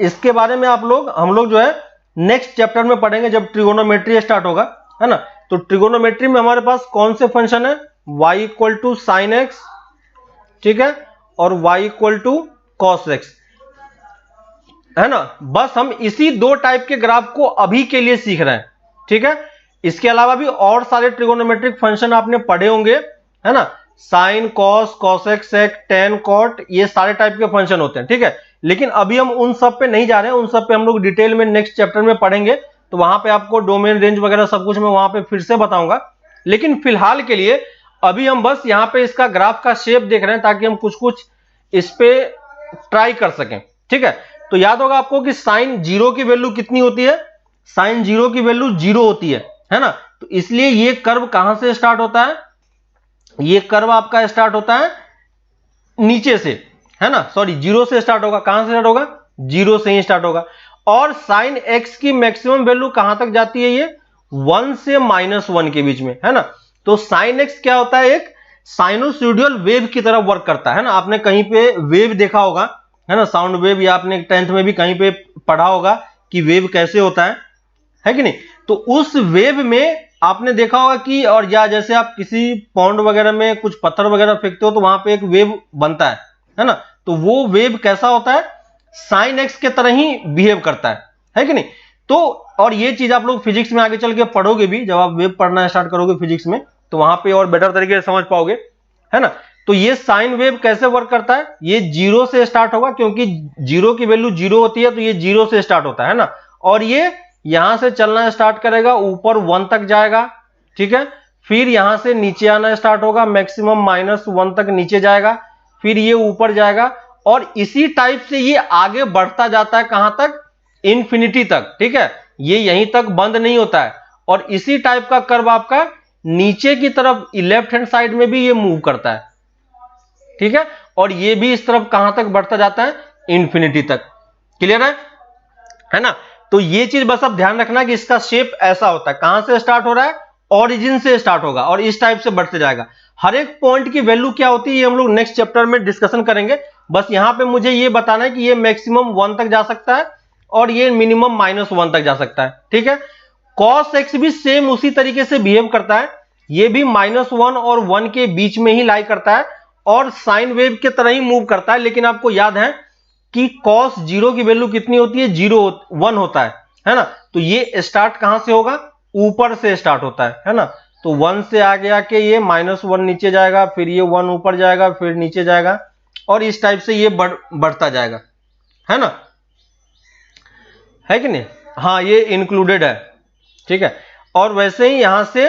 इसके बारे में हम लोग जो है नेक्स्ट चैप्टर में पढ़ेंगे जब ट्रिगोनोमेट्री स्टार्ट होगा, है ना। तो ट्रिगोनोमेट्री में हमारे पास कौन से फंक्शन है? y = sin x, ठीक है, और y = cos x। है ना, बस हम इसी दो टाइप के ग्राफ को अभी के लिए सीख रहे हैं, ठीक है। इसके अलावा भी और सारे ट्रिगोनोमेट्रिक फंक्शन आपने पढ़े होंगे, है ना, साइन, कॉस, कॉसेक, सेक, टेन, कॉट, ये सारे टाइप के फंक्शन होते हैं, ठीक है। लेकिन अभी हम उन सब पे नहीं जा रहे हैं, उन सब पे हम लोग डिटेल में नेक्स्ट चैप्टर में पढ़ेंगे, तो वहां पे आपको डोमेन, रेंज वगैरह सब कुछ मैं वहां पे फिर से बताऊंगा। लेकिन फिलहाल के लिए अभी हम बस यहाँ पे इसका ग्राफ का शेप देख रहे हैं, ताकि हम कुछ कुछ इस पे ट्राई कर सकें, ठीक है। तो याद होगा आपको कि साइन जीरो की वैल्यू कितनी होती है, साइन जीरो की वैल्यू 0 होती है ना। तो इसलिए ये कर्व कहां से स्टार्ट होता है, ये कर्व आपका स्टार्ट होता है नीचे से, है ना, सॉरी 0 से स्टार्ट होगा। कहां से स्टार्ट होगा, 0 से ही स्टार्ट होगा। और साइन एक्स की मैक्सिमम वैल्यू कहां तक जाती है, ये 1 से -1 के बीच में, है ना। तो साइन एक्स क्या होता है, एक साइनोसॉइडल वेव की तरह वर्क करता है ना। आपने कहीं पे वेव देखा होगा, है ना, साउंड वेव, या आपने 10th में भी कहीं पे पढ़ा होगा कि वेव कैसे होता है कि नहीं। तो उस वेव में आपने देखा होगा कि, और या जैसे आप किसी पॉन्ड वगैरह में कुछ पत्थर वगैरह फेंकते हो तो वहां पे एक वेव बनता है ना। तो वो वेव कैसा होता है, साइन एक्स के तरह ही बिहेव करता है कि नहीं। तो और ये चीज आप लोग फिजिक्स में आगे चल के पढ़ोगे भी, जब आप वेव पढ़ना स्टार्ट करोगे फिजिक्स में, तो वहां पे और बेटर तरीके से समझ पाओगे, है ना। तो ये साइन वेव कैसे वर्क करता है, ये 0 से स्टार्ट होगा, क्योंकि 0 की वैल्यू 0 होती है, तो ये 0 से स्टार्ट होता है ना। और ये यहां से चलना स्टार्ट करेगा, ऊपर 1 तक जाएगा, ठीक है। फिर यहां से नीचे आना स्टार्ट होगा, मैक्सिमम -1 तक नीचे जाएगा, फिर ये ऊपर जाएगा, और इसी टाइप से ये आगे बढ़ता जाता है, कहां तक, इंफिनिटी तक, ठीक है। ये यहीं तक बंद नहीं होता है। और इसी टाइप का कर्व आपका नीचे की तरफ लेफ्ट हैंड साइड में भी ये मूव करता है, ठीक है। और ये भी इस तरफ कहां तक बढ़ता जाता है, इंफिनिटी तक। क्लियर है ना। तो ये चीज बस अब ध्यान रखना कि इसका शेप ऐसा होता है, कहां से स्टार्ट हो रहा है, ओरिजिन से स्टार्ट होगा और इस टाइप से बढ़ते जाएगा। हर एक पॉइंट की वैल्यू क्या होती है ये हम लोग नेक्स्ट चैप्टर में डिस्कशन करेंगे। बस यहां पे मुझे ये बताना है कि ये मैक्सिमम 1 तक जा सकता है और ये मिनिमम -1 तक जा सकता है, ठीक है। cos x भी सेम उसी तरीके से बिहेव करता है, ये भी -1 और 1 के बीच में ही लाई करता है और साइन वेव के तरह ही मूव करता है। लेकिन आपको याद है कि cos 0 की वैल्यू कितनी होती है, 1 होता है ना। तो ये स्टार्ट कहां से होगा, ऊपर से स्टार्ट होता है ना। तो 1 से आगे आके ये -1 नीचे जाएगा, फिर ये 1 ऊपर जाएगा, फिर नीचे जाएगा, और इस टाइप से ये बढ़ता जाएगा, है ना, है कि नहीं। हाँ, ये इंक्लूडेड है, ठीक है। और वैसे ही यहां से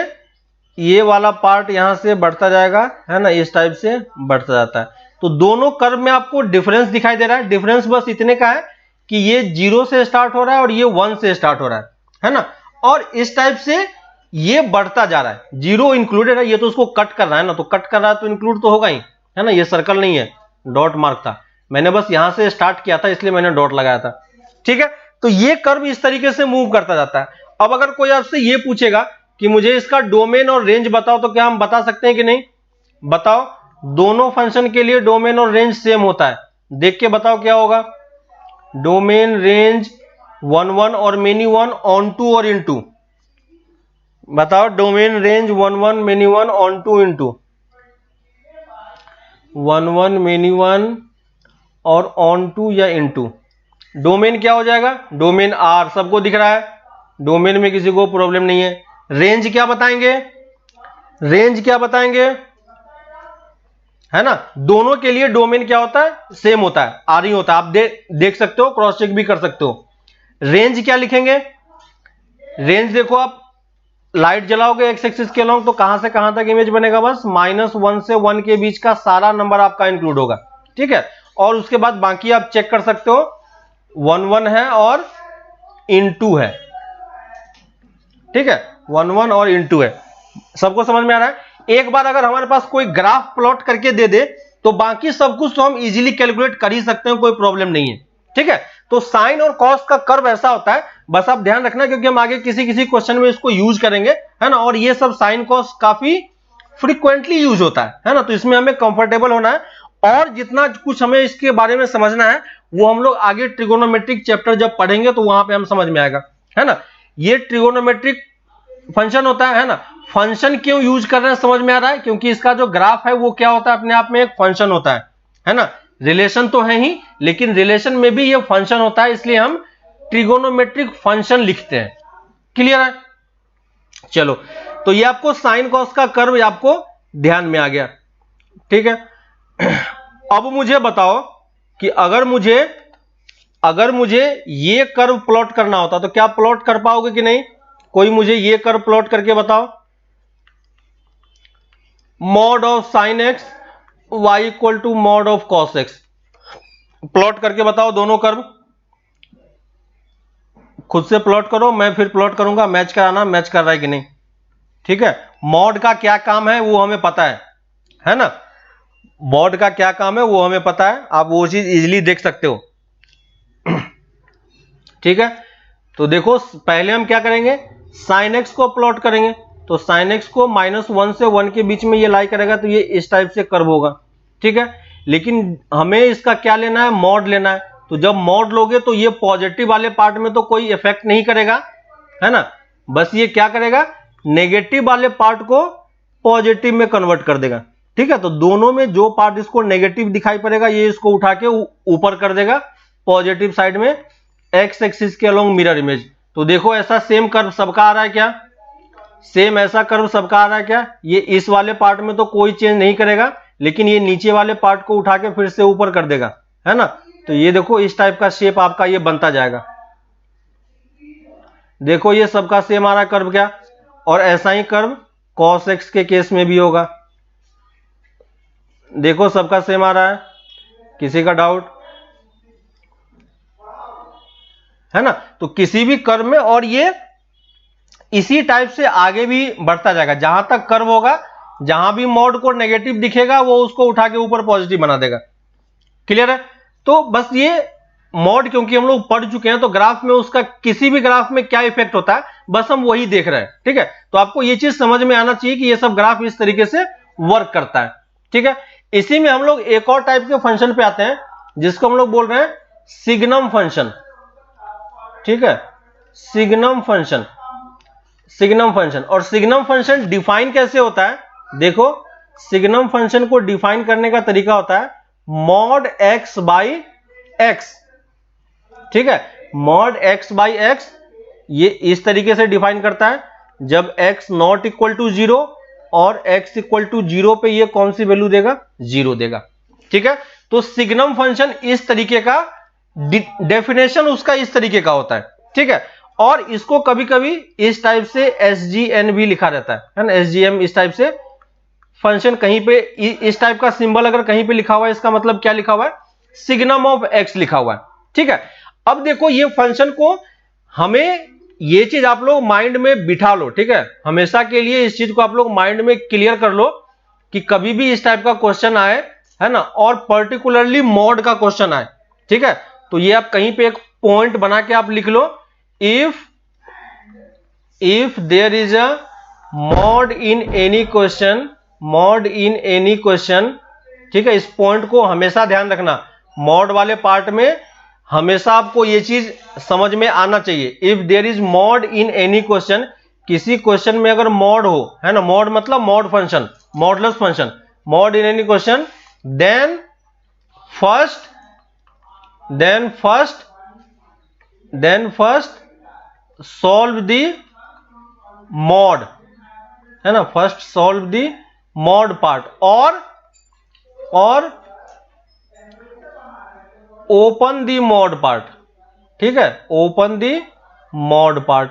ये वाला पार्ट यहां से बढ़ता जाएगा, है ना, इस टाइप से बढ़ता जाता है। तो दोनों कर्व में आपको डिफरेंस दिखाई दे रहा है। डिफरेंस बस इतने का है कि ये 0 से स्टार्ट हो रहा है और ये 1 से स्टार्ट हो रहा है ना। और इस टाइप से ये बढ़ता जा रहा है, 0 इंक्लूडेड है, ये तो उसको कट कर रहा है ना, तो कट कर रहा है तो इंक्लूड तो होगा ही, है ना। ये सर्कल नहीं है, डॉट मार्क था, मैंने बस यहां से स्टार्ट किया था इसलिए मैंने डॉट लगाया था, ठीक है। तो ये कर्व इस तरीके से मूव करता जाता है। अब अगर कोई आपसे ये पूछेगा कि मुझे इसका डोमेन और रेंज बताओ, तो क्या हम बता सकते हैं कि नहीं, बताओ। दोनों फंक्शन के लिए डोमेन और रेंज सेम होता है, देख के बताओ क्या होगा। डोमेन, रेंज 1 1 और मेनी 1 ऑन टू और इन टू, बताओ। Domain, range 1 1 many 1 onto into, 1 1 many 1 और ऑन टू या इन टू। डोमेन क्या हो जाएगा, डोमेन आर, सबको दिख रहा है, डोमेन में किसी को प्रॉब्लम नहीं है। रेंज क्या बताएंगे, रेंज क्या बताएंगे, है ना। दोनों के लिए डोमेन क्या होता है, सेम होता है, आर ही होता है। आप देख सकते हो, क्रॉस चेक भी कर सकते हो। रेंज क्या लिखेंगे, रेंज देखो, आप लाइट जलाओगे एक्स एक्सिस के अलॉन्ग, तो कहां से कहां तक इमेज बनेगा, बस -1 से 1 के बीच का सारा नंबर आपका इंक्लूड होगा, ठीक है। और उसके बाद बाकी आप चेक कर सकते हो, 1 1 है और इन2 है, ठीक है, 1 1 और इन2 है। सबको समझ में आ रहा है। एक बार अगर हमारे पास कोई ग्राफ प्लॉट करके दे दे तो बाकी सब कुछ तो हम इजीली कैलकुलेट कर ही सकते हैं, कोई प्रॉब्लम नहीं है, ठीक है। तो साइन और कॉस का कर्व ऐसा होता है, बस आप ध्यान रखना, क्योंकि हम आगे किसी किसी क्वेश्चन में इसको यूज करेंगे, है ना। और ये सब साइन कॉस काफी फ्रीक्वेंटली यूज होता है ना। तो इसमें हमें कंफर्टेबल होना है, और जितना कुछ हमें इसके बारे में समझना है वो हम लोग आगे ट्रिगोनोमेट्रिक चैप्टर जब पढ़ेंगे तो वहां पे हम समझ में आएगा, है ना। ये ट्रिगोनोमेट्रिक फंक्शन होता है ना। फंक्शन क्यों यूज कर रहे हैं समझ में आ रहा है, क्योंकि इसका जो ग्राफ है वो क्या होता है, अपने आप में एक फंक्शन होता है ना। रिलेशन तो है ही, लेकिन रिलेशन में भी ये फंक्शन होता है, इसलिए हम ट्रिगोनोमेट्रिक फंक्शन लिखते हैं। क्लियर है? चलो, तो ये आपको साइन कॉस का कर्व आपको ध्यान में आ गया। ठीक है, अब मुझे बताओ कि अगर मुझे ये कर्व प्लॉट करना होता तो क्या प्लॉट कर पाओगे कि नहीं? कोई मुझे ये कर्व प्लॉट करके बताओ। Mod of sine x y equal to mod of cos x, plot करके बताओ दोनों कर्व। खुद से प्लॉट करो, मैं फिर प्लॉट करूंगा, मैच कराना मैच कर रहा है कि नहीं। ठीक है, मॉड का क्या काम है वो हमें पता है ना? मॉड का क्या काम है वो हमें पता है, आप वो चीज इजीली देख सकते हो। ठीक है, तो देखो पहले हम क्या करेंगे, साइन एक्स को प्लॉट करेंगे। तो साइन एक्स को -1 से 1 के बीच में ये लाई करेगा, तो ये इस टाइप से कर्व होगा। ठीक है, लेकिन हमें इसका क्या लेना है, मॉड लेना है। तो जब मॉड लोगे तो ये पॉजिटिव वाले पार्ट में तो कोई इफेक्ट नहीं करेगा, है ना, बस ये क्या करेगा, नेगेटिव वाले पार्ट को पॉजिटिव में कन्वर्ट कर देगा। ठीक है, तो दोनों में जो पार्ट इसको नेगेटिव दिखाई पड़ेगा ये इसको उठा के ऊपर कर देगा पॉजिटिव साइड में, एक्स एक्सिस के अलोंग मिरर इमेज। तो देखो ऐसा सेम कर्व सबका आ रहा है क्या? सेम ऐसा कर्व सबका आ रहा है क्या? ये इस वाले पार्ट में तो कोई चेंज नहीं करेगा, लेकिन ये नीचे वाले पार्ट को उठा के फिर से ऊपर कर देगा, है ना। तो ये देखो इस टाइप का शेप आपका ये बनता जाएगा। देखो ये सबका सेम आ रहा है कर्व क्या, और ऐसा ही कर्व cos x के केस में भी होगा। देखो सबका सेम आ रहा है, किसी का डाउट है ना। तो किसी भी कर्व में, और ये इसी टाइप से आगे भी बढ़ता जाएगा, जहां तक कर्व होगा जहां भी मॉड को नेगेटिव दिखेगा वो उसको उठा के ऊपर पॉजिटिव बना देगा। क्लियर है? तो बस ये मॉड क्योंकि हम लोग पढ़ चुके हैं, तो ग्राफ में उसका किसी भी ग्राफ में क्या इफेक्ट होता है बस हम वही देख रहे हैं। ठीक है, तो आपको ये चीज समझ में आना चाहिए कि ये सब ग्राफ इस तरीके से वर्क करता है। ठीक है, इसी में हम लोग एक और टाइप के फंक्शन पे आते हैं जिसको हम लोग बोल रहे हैं सिग्नम फंक्शन। ठीक है, सिग्नम फंक्शन, सिग्नम फंक्शन। और सिग्नम फंक्शन डिफाइन कैसे होता है, देखो सिग्नम फंक्शन को डिफाइन करने का तरीका होता है मॉड एक्स बाई एक्स। ठीक है, मॉड एक्स बाई एक्स ये इस तरीके से डिफाइन करता है, जब x नॉट इक्वल टू 0 और x इक्वल टू 0 पे ये कौन सी वैल्यू देगा, 0 देगा। ठीक है, तो सिग्नम फंक्शन इस तरीके का डेफिनेशन उसका इस तरीके का होता है। ठीक है, और इसको कभी कभी इस टाइप से SGN भी लिखा रहता है ना, SGM इस टाइप से फंक्शन, कहीं पे इस टाइप का सिंबल अगर कहीं पे लिखा हुआ है इसका मतलब क्या लिखा हुआ है, सिग्नम ऑफ x लिखा हुआ है। ठीक है, अब देखो ये फंक्शन को हमें ये चीज आप लोग माइंड में बिठा लो। ठीक है, हमेशा के लिए इस चीज को आप लोग माइंड में क्लियर कर लो कि कभी भी इस टाइप का क्वेश्चन आए, है ना, और पर्टिकुलरली मॉड का क्वेश्चन आए। ठीक है, तो ये आप कहीं पे एक पॉइंट बना के आप लिख लो, if there is a mod in any question, mod in any question. ठीक है, इस पॉइंट को हमेशा ध्यान रखना, मॉड वाले पार्ट में हमेशा आपको ये चीज समझ में आना चाहिए। If there is mod in any question, किसी क्वेश्चन में अगर मॉड हो, है ना, मॉड मतलब mod function, modulus function, mod in any question, then first solve the mod, है ना, first solve the mod part, और ओपन द मॉड पार्ट। ठीक है, ओपन द मॉड पार्ट।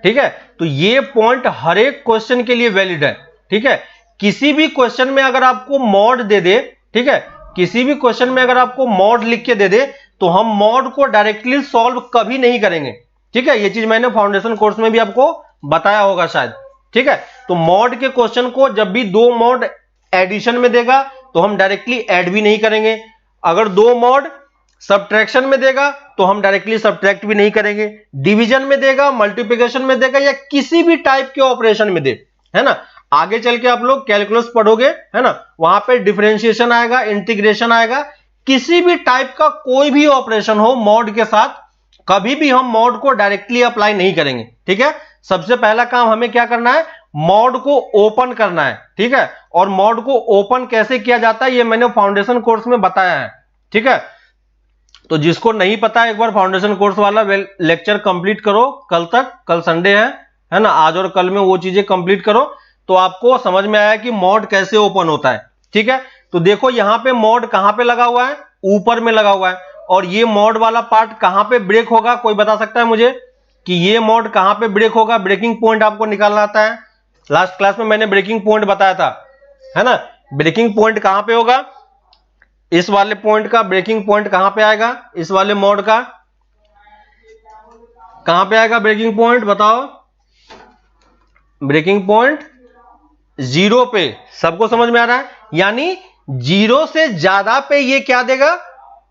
ठीक है, तो ये पॉइंट हर एक क्वेश्चन के लिए वैलिड है। ठीक है, किसी भी क्वेश्चन में अगर आपको मॉड दे दे, ठीक है, किसी भी क्वेश्चन में अगर आपको मॉड लिख के दे दे तो हम मॉड को डायरेक्टली सॉल्व कभी नहीं करेंगे। ठीक है, ये चीज मैंने फाउंडेशन कोर्स में भी आपको बताया होगा शायद। ठीक है, तो मॉड के क्वेश्चन को जब भी दो मॉड एडिशन में देगा तो हम डायरेक्टली ऐड भी नहीं करेंगे, अगर दो मॉड सब्ट्रैक्शन में देगा तो हम डायरेक्टली सब्ट्रैक्ट भी नहीं करेंगे, डिवीजन में देगा, मल्टीप्लिकेशन में देगा, या किसी भी टाइप के ऑपरेशन में दे, है ना। आगे चल के आप लोग कैलकुलस पढ़ोगे, है ना, वहां पे डिफरेंशिएशन आएगा, इंटीग्रेशन आएगा, किसी भी टाइप का कोई भी ऑपरेशन हो मॉड के साथ, कभी भी हम मॉड को डायरेक्टली अप्लाई नहीं करेंगे। ठीक है, सबसे पहला काम हमें क्या करना है, मॉड को ओपन करना है, ठीक है। और मॉड को ओपन कैसे किया जाता है ये मैंने फाउंडेशन कोर्स में बताया है, ठीक है। तो जिसको नहीं पता है एक बार फाउंडेशन कोर्स वाला लेक्चर कंप्लीट करो कल तक, कल संडे है ना, आज और कल में वो चीजें कंप्लीट करो तो आपको समझ में आया कि मॉड कैसे ओपन होता है, ठीक है। तो देखो यहां पे मॉड कहां पे लगा हुआ है, ऊपर में लगा हुआ है, और ये मॉड वाला पार्ट कहां पे ब्रेक होगा, कोई बता सकता है मुझे कि ये मॉड कहां पे ब्रेक होगा? ब्रेकिंग पॉइंट आपको निकालना आता है, लास्ट क्लास में मैंने ब्रेकिंग पॉइंट बताया था, है ना। ब्रेकिंग पॉइंट कहां पे होगा? इस वाले पॉइंट का ब्रेकिंग पॉइंट कहां पे आएगा? इस वाले मॉड का कहां पे आएगा ब्रेकिंग पॉइंट, बताओ? ब्रेकिंग पॉइंट 0 पे, सबको समझ में आ रहा है? यानी 0 से ज्यादा पे ये क्या देगा?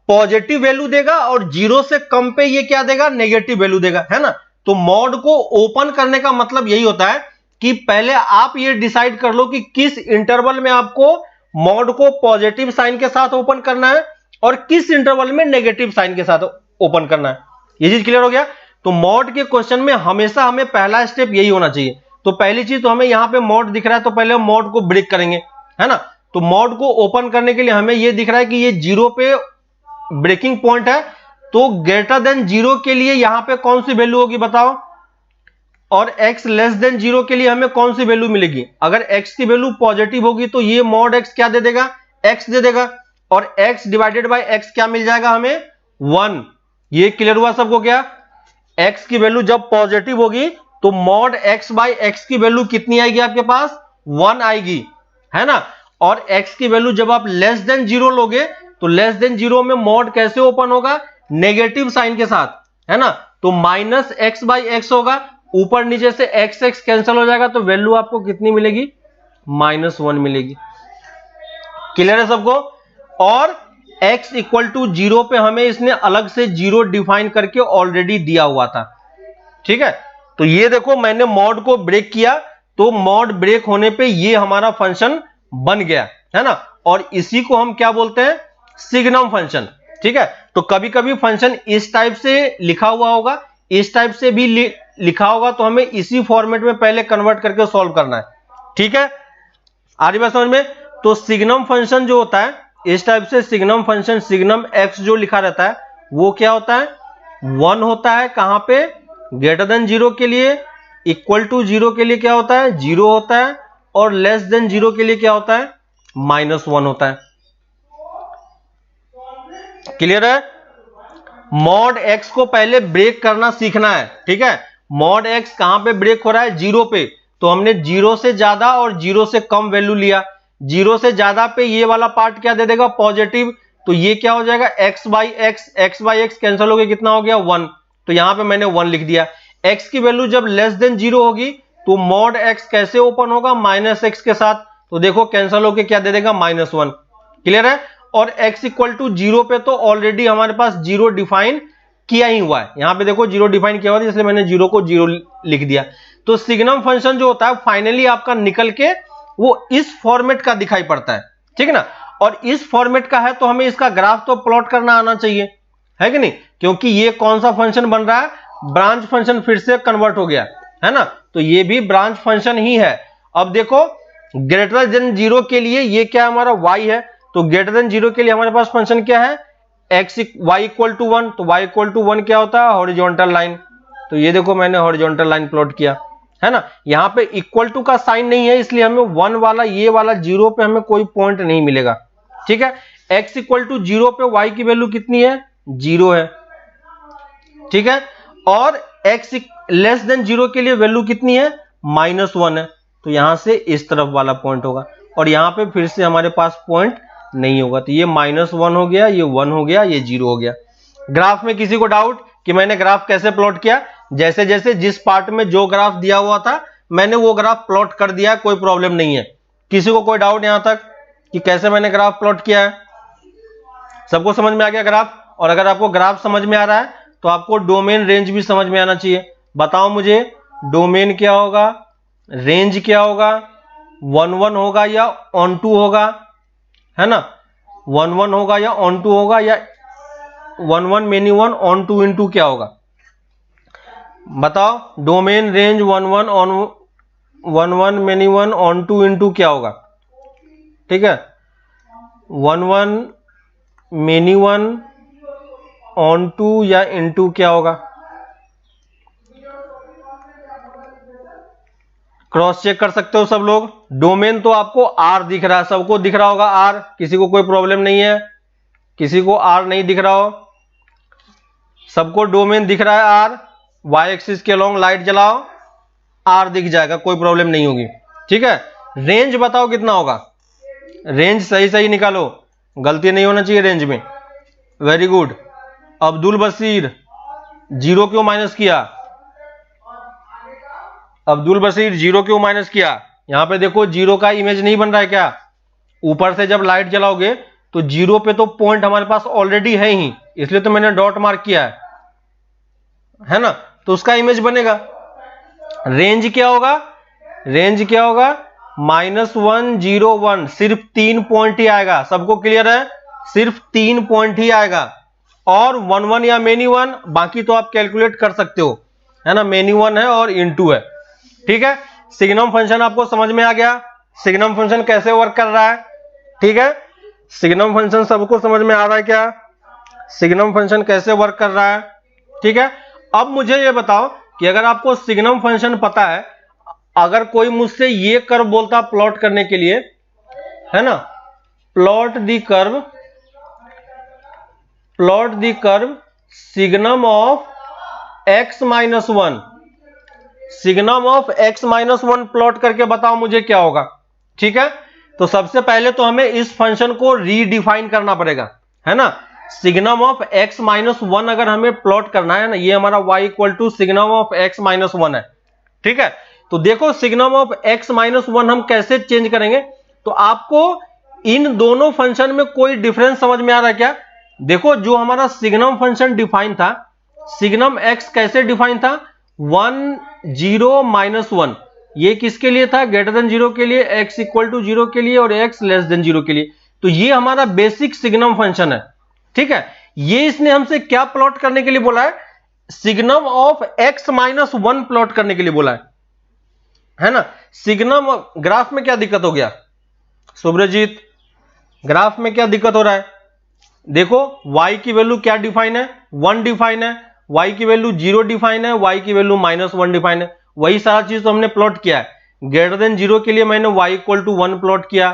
पॉजिटिव वैल्यू देगा, और 0 से कम पे ये क्या देगा? नेगेटिव वैल्यू देगा, है ना। तो मॉड को ओपन करने का मतलब यही होता है कि पहले आप ये डिसाइड कर लो कि किस इंटरवल में आपको मॉड को पॉजिटिव साइन के साथ ओपन करना है और किस इंटरवल में नेगेटिव साइन के साथ ओपन करना है। ये चीज क्लियर हो गया? तो मॉड के क्वेश्चन में हमेशा हमें पहला स्टेप यही होना चाहिए। तो पहली चीज तो हमें यहां पे मॉड दिख रहा है, तो पहले हम मॉड को ब्रेक करेंगे, है ना। तो मॉड को ओपन करने के लिए हमें यह दिख रहा है कि ये 0 पे ब्रेकिंग पॉइंट है, तो ग्रेटर देन 0 के लिए यहां पे कौन सी वैल्यू होगी बताओ? और x लेस देन 0 के लिए हमें कौन सी वैल्यू मिलेगी? अगर x की वैल्यू पॉजिटिव होगी तो ये मॉड x क्या दे देगा? x दे देगा, और x डिवाइडेड बाय x क्या मिल जाएगा हमें? 1। ये क्लियर हुआ सबको क्या? x की वैल्यू जब पॉजिटिव होगी तो मॉड x बाय x की वैल्यू कितनी आएगी आपके पास? 1 आएगी, है ना। और x की वैल्यू जब आप लेस देन 0 लोगे तो लेस देन 0 में मॉड कैसे ओपन होगा? नेगेटिव साइन के साथ, है ना। तो माइनस x बाय x होगा, ऊपर नीचे से x x कैंसिल हो जाएगा, तो वैल्यू आपको कितनी मिलेगी? -1 मिलेगी। क्लियर है सबको? और x इक्वल टू 0 पे हमें इसने अलग से 0 डिफाइन करके ऑलरेडी दिया हुआ था, ठीक है। तो ये देखो मैंने मॉड को ब्रेक किया, तो मॉड ब्रेक होने पे ये हमारा फंक्शन बन गया, है ना। और इसी को हम क्या बोलते हैं? सिग्नम फंक्शन, ठीक है। तो कभी कभी फंक्शन इस टाइप से लिखा हुआ होगा, इस टाइप से भी लिखा होगा, तो हमें इसी फॉर्मेट में पहले कन्वर्ट करके सॉल्व करना है, ठीक है। आ रही बात समझ में? तो सिग्नम फंक्शन जो होता है इस टाइप से, सिग्नम फंक्शन सिग्नम x जो लिखा रहता है वो क्या होता है? 1 होता है। कहां पे? ग्रेटर देन 0 के लिए, इक्वल टू 0 के लिए क्या होता है? 0 होता है, और लेस देन 0 के लिए क्या होता है? -1 होता है। क्लियर है? मॉड x को पहले ब्रेक करना सीखना है, ठीक है। मॉड x कहां पे ब्रेक हो रहा है? 0 पे। तो हमने 0 से ज्यादा और 0 से कम वैल्यू लिया। 0 से ज्यादा पे ये वाला पार्ट क्या दे देगा? पॉजिटिव। तो ये क्या हो जाएगा? x बाई x कैंसिल हो गया, कितना हो गया? 1। तो यहां पे मैंने 1 लिख दिया। x की वैल्यू जब लेस देन 0 होगी तो मॉड x कैसे ओपन होगा? -x के साथ। तो देखो कैंसिल होके क्या दे देगा? -1। क्लियर है? और x इक्वल टू 0 पे तो ऑलरेडी हमारे पास 0 डिफाइन किया ही हुआ है। यहां पे देखो 0 डिफाइन किया हुआ है, इसलिए मैंने 0 को 0 लिख दिया। तो सिग्नम फंक्शन जो होता है फाइनली आपका निकल के वो इस फॉर्मेट का दिखाई पड़ता है, ठीक है ना। और इस फॉर्मेट का है तो हमें इसका ग्राफ तो प्लॉट करना आना चाहिए, है कि नहीं? क्योंकि ये कौन सा फंक्शन बन रहा है? ब्रांच फंक्शन फिर से कन्वर्ट हो गया, है ना। तो ये भी ब्रांच फंक्शन ही है। अब देखो ग्रेटर देन 0 के लिए ये क्या हमारा y है, तो ग्रेटर देन 0 के लिए हमारे पास फंक्शन क्या है? y equal to 1। तो y इक्वल टू 1 क्या होता है? Horizontal line. तो ये देखो मैंने हॉरिजॉन्टल लाइन प्लॉट किया, है ना। यहां पे इक्वल टू का साइन नहीं है, इसलिए हमें 1 वाला ये वाला 0 पे हमें कोई पॉइंट नहीं मिलेगा, ठीक है। x इक्वल टू 0 पे y की वैल्यू कितनी है? 0 है, ठीक है। और x लेस देन 0 के लिए वैल्यू कितनी है? -1 है। तो यहां से इस तरफ वाला पॉइंट होगा, और यहां पे फिर से हमारे पास पॉइंट नहीं होगा। तो ये -1 हो गया, ये 1 हो गया, ये 0 हो गया। ग्राफ में किसी को डाउट कि मैंने ग्राफ कैसे प्लॉट किया? जैसे जैसे जिस पार्ट में जो ग्राफ दिया हुआ था मैंने वो ग्राफ प्लॉट कर दिया, कोई प्रॉब्लम नहीं है। किसी को कोई डाउट यहां तक कि कैसे मैंने ग्राफ प्लॉट किया है? सबको समझ में आ गया ग्राफ? और अगर आपको ग्राफ समझ में आ रहा है तो आपको डोमेन रेंज भी समझ में आना चाहिए। बताओ मुझे, डोमेन क्या होगा, रेंज क्या होगा? 1 1 होगा या ऑन टू होगा, है ना। 1 1 होगा या ऑन टू होगा, या 1 1 मेनी 1 ऑन टू इनटू क्या होगा? बताओ। Domain range 1 1 on 1 1 many 1 on two into क्या होगा, ठीक है, 1 1 मेनी 1 ऑन टू या इंटू क्या होगा, क्रॉस चेक कर सकते हो सब लोग। डोमेन तो आपको आर दिख रहा है, सबको दिख रहा होगा आर, किसी को कोई प्रॉब्लम नहीं है, किसी को आर नहीं दिख रहा हो, सबको डोमेन दिख रहा है आर। वाई एक्सिस के अलोंग लाइट जलाओ, आर दिख जाएगा, कोई प्रॉब्लम नहीं होगी, ठीक है। रेंज बताओ कितना होगा, रेंज सही सही निकालो, गलती नहीं होना चाहिए रेंज में। Very good. Abdul Bashir, zero क्यों माइनस किया, अब्दुल बशीर जीरो क्यों माइनस किया? यहां पे देखो जीरो का इमेज नहीं बन रहा है क्या, ऊपर से जब लाइट जलाओगे तो जीरो पे तो पॉइंट हमारे पास ऑलरेडी है ही, इसलिए तो मैंने डॉट मार्क किया है ना, तो उसका इमेज बनेगा। रेंज क्या होगा, रेंज क्या होगा, -1 0 1, सिर्फ 3 पॉइंट ही आएगा, सबको क्लियर है, सिर्फ 3 पॉइंट ही आएगा। और 1 1 या मेनी 1, बाकी तो आप कैलकुलेट कर सकते हो, है ना, मेनी 1 है और इनटू है, ठीक है। सिग्नम फंक्शन आपको समझ में आ गया, सिग्नम फंक्शन कैसे वर्क कर रहा है, ठीक है। सिग्नम फंक्शन सबको समझ में आ रहा है क्या, सिग्नम फंक्शन कैसे वर्क कर रहा है, ठीक है। अब मुझे ये बताओ कि अगर आपको सिग्नम फंक्शन पता है, अगर कोई मुझसे ये कर्व बोलता प्लॉट करने के लिए, है ना, plot the curve signum of x-1, signum of x-1 plot करके बताओ मुझे क्या होगा, ठीक है। तो सबसे पहले तो हमें इस फंक्शन को रीडिफाइन करना पड़ेगा, है ना। सिग्नम ऑफ x-1 अगर हमें प्लॉट करना है ना, ये हमारा y equal to signum of x-1 है, ठीक है। तो देखो सिग्नम ऑफ x-1 हम कैसे चेंज करेंगे, तो आपको इन दोनों फंक्शन में कोई डिफरेंस समझ में आ रहा है क्या? देखो जो हमारा सिग्नम फंक्शन डिफाइन था, सिग्नम x कैसे डिफाइन था, 1 0 -1, ये किसके लिए था, ग्रेटर देन 0 के लिए, x इक्वल टू 0 के लिए और x लेस देन 0 के लिए। तो ये हमारा बेसिक सिग्नम फंक्शन है, ठीक है। ये इसने हमसे क्या प्लॉट करने के लिए बोला है, सिग्नम ऑफ x-1 प्लॉट करने के लिए बोला है ना। सिग्नम ग्राफ में क्या दिक्कत हो गया सुब्रजीत, ग्राफ में क्या दिक्कत हो रहा है, देखो y की वैल्यू क्या डिफाइन है, 1 डिफाइन है, y की वैल्यू 0 डिफाइन है, y की वैल्यू -1 डिफाइन है, वही सारा चीज तो हमने प्लॉट किया है। ग्रेटर देन 0 के लिए मैंने y इक्वल टू 1 प्लॉट किया,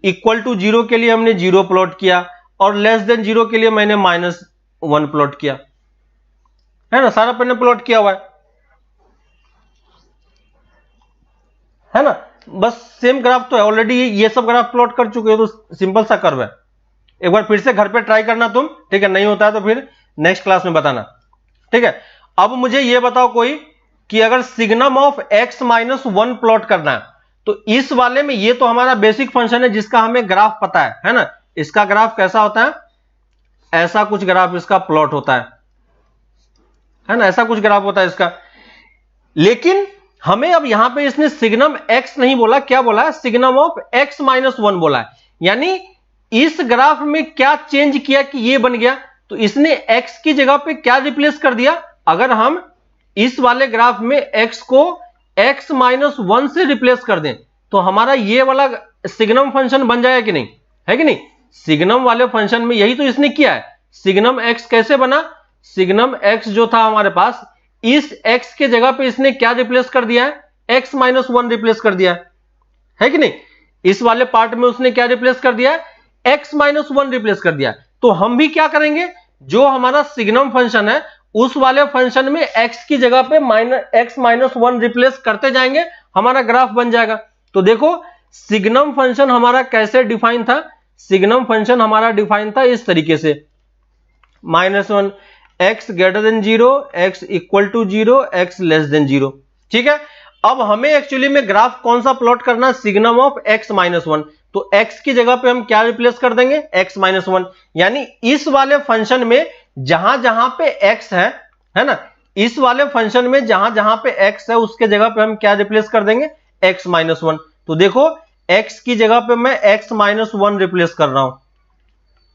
इक्वल टू 0 के लिए हमने 0 प्लॉट किया, और लेस देन 0 के लिए मैंने -1 प्लॉट किया, है ना, सारा मैंने प्लॉट किया हुआ है ना। बस सेम ग्राफ तो है ऑलरेडी, ये सब ग्राफ प्लॉट कर चुके हो, तो सिंपल सा कर्व है। एक बार फिर से घर पे ट्राई करना तुम, ठीक है, नहीं होता है तो फिर नेक्स्ट क्लास में बताना, ठीक है। अब मुझे ये बताओ कोई कि अगर सिग्नम ऑफ x-1 प्लॉट करना है, तो इस वाले में ये तो हमारा बेसिक फंक्शन है जिसका हमें ग्राफ पता है ना, इसका ग्राफ कैसा होता है, ऐसा कुछ ग्राफ इसका प्लॉट होता है ना, ऐसा कुछ ग्राफ होता है इसका। लेकिन हमें अब यहां पे इसने सिग्नम x नहीं बोला, क्या बोला है, सिग्नम ऑफ x-1 बोला है। यानी इस ग्राफ में क्या चेंज किया कि ये बन गया, तो इसने x की जगह पे क्या रिप्लेस कर दिया। अगर हम इस वाले ग्राफ में x को x-1 से रिप्लेस कर दें तो हमारा ये वाला सिग्नम फंक्शन बन जाएगा कि नहीं, है कि नहीं। सिग्नम वाले फंक्शन में यही तो इसने किया है। सिग्नम x कैसे बना, सिग्नम x जो था हमारे पास, इस x के जगह पे इसने क्या रिप्लेस कर दिया है, x-1 रिप्लेस कर दिया है कि नहीं। इस वाले पार्ट में उसने क्या रिप्लेस कर दिया है, x-1 रिप्लेस कर दिया। तो हम भी क्या करेंगे, जो हमारा सिग्नम फंक्शन है उस वाले फंक्शन में x की जगह पे x-1 रिप्लेस करते जाएंगे, हमारा ग्राफ बन जाएगा। तो देखो सिग्नम फंक्शन हमारा कैसे डिफाइन था, सिग्नम फंक्शन हमारा डिफाइन था इस तरीके से, -1, x greater than 0, x equal to 0, x less than 0, ठीक है। अब हमें एक्चुअली में ग्राफ कौन सा प्लॉट करना, सिग्नम ऑफ x-1। तो x की जगह पे हम क्या रिप्लेस कर देंगे, x-1। यानी इस वाले फंक्शन में जहां जहां पे x है ना, इस वाले फंक्शन में जहां जहां पे x है उसके जगह पे हम क्या रिप्लेस कर देंगे, x-1। तो देखो x की जगह पे मैं x-1 रिप्लेस कर रहा हूं,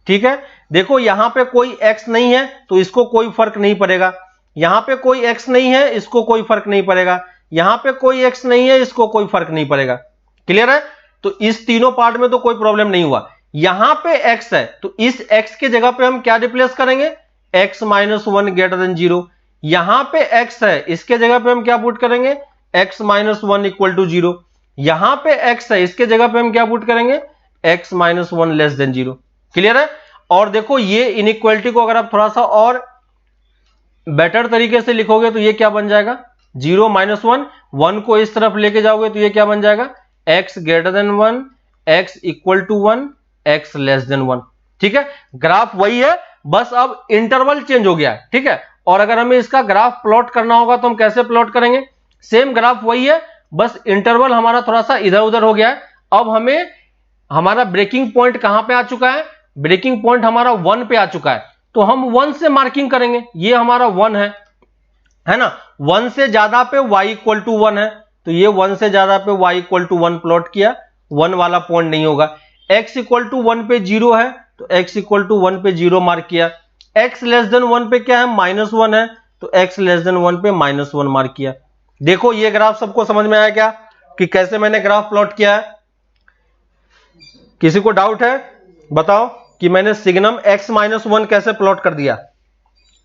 ठीक है। देखो यहां पे कोई x नहीं है तो इसको कोई फर्क नहीं पड़ेगा, यहां पे कोई x नहीं है इसको कोई फर्क नहीं पड़ेगा। यहां पे कोई एक्स नहीं है, इसको कोई फर्क नहीं पड़ेगा। क्लियर है? तो इस तीनों पार्ट में तो कोई प्रॉब्लम नहीं हुआ। यहां पे एक्स है तो इस एक्स के जगह पे हम क्या रिप्लेस करेंगे, एक्स माइनस 1 ग्रेटर देन 0। यहां पे एक्स है, इसके जगह पे हम क्या पुट करेंगे, एक्स माइनस 1 इक्वल टू 0। यहां पे एक्स है, इसके जगह पे हम क्या पुट करेंगे, x minus 1 less than 0। Clear है? और देखो ये इनइक्वालिटी को अगर आप थोड़ा सा और बेटर तरीके से लिखोगे तो ये क्या बन जाएगा, 0 माइनस 1, 1 को इस तरफ लेके जाओगे तो ये क्या बन जाएगा, x greater than 1, x equal to 1, x less than 1। ठीक है, ग्राफ वही है, बस अब इंटरवल चेंज हो गया है। ठीक है, और अगर हमें इसका ग्राफ प्लॉट करना होगा तो हम कैसे प्लॉट करेंगे, सेम ग्राफ वही है, बस इंटरवल हमारा थोड़ा सा इधर उधर हो गया है। अब हमें हमारा ब्रेकिंग पॉइंट कहां पे आ चुका है, ब्रेकिंग पॉइंट हमारा 1 पे आ चुका है, तो हम 1 से मार्किंग करेंगे। ये हमारा 1 है ना, 1 से ज्यादा पे y इक्वल टू 1 है, तो ये 1 से ज्यादा पे y इक्वल टू 1 प्लॉट किया, 1 वाला पॉइंट नहीं होगा। x इक्वल टू 1 पे 0 है, तो x इक्वल टू 1 पे 0 मार्क किया। x लेस देन 1 पे क्या है, माइनस 1 है, तो x लेस देन 1 पे माइनस 1 मार्क किया। देखो ये ग्राफ सबको समझ में आया क्या, कि कैसे मैंने ग्राफ प्लॉट किया है? किसी को डाउट है बताओ कि मैंने सिग्नम x माइनस 1 कैसे प्लॉट कर दिया,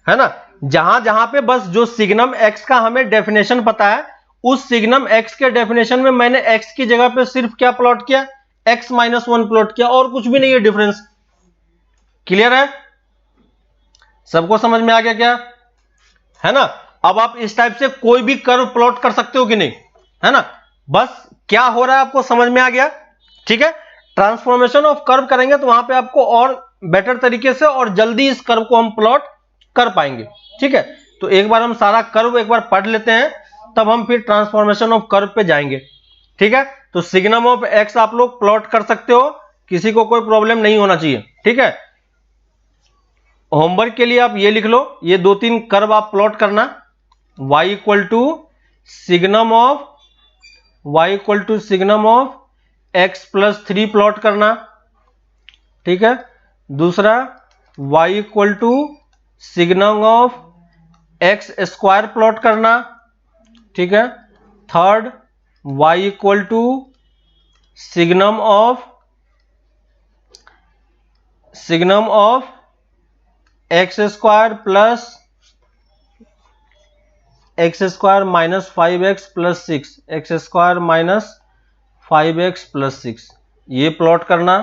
है ना। जहां जहां पे बस जो सिग्नम x का हमें डेफिनेशन पता है, उस सिग्नम x के डेफिनेशन में मैंने x की जगह पे सिर्फ क्या प्लॉट किया, x माइनस 1 प्लॉट किया, और कुछ भी नहीं है डिफरेंस। क्लियर है? सबको समझ में आ गया क्या, है ना। अब आप इस टाइप से कोई भी कर्व प्लॉट कर सकते हो कि नहीं, है ना। बस क्या हो रहा है आपको समझ में आ गया। ठीक है, ट्रांसफॉर्मेशन ऑफ कर्व करेंगे तो वहां पे आपको और बेटर तरीके से और जल्दी इस कर्व को हम प्लॉट कर पाएंगे। ठीक है, तो एक बार हम सारा कर्व एक बार पढ़ लेते हैं, तब हम फिर ट्रांसफॉर्मेशन ऑफ कर्व पे जाएंगे। ठीक है, तो सिग्नम ऑफ एक्स आप लोग प्लॉट कर सकते हो, किसी को कोई प्रॉब्लम नहीं होना चाहिए। ठीक है, होमवर्क के लिए आप ये लिख लो, ये 2-3 कर्व आप प्लॉट करना, y equal to signum of x plus 3 plot करना। ठीक है, दूसरा y equal to signum of x square plot करना। ठीक है, third y equal to signum of x square plus x square minus 5x plus 6, x square minus 5x plus 6, ये plot करना।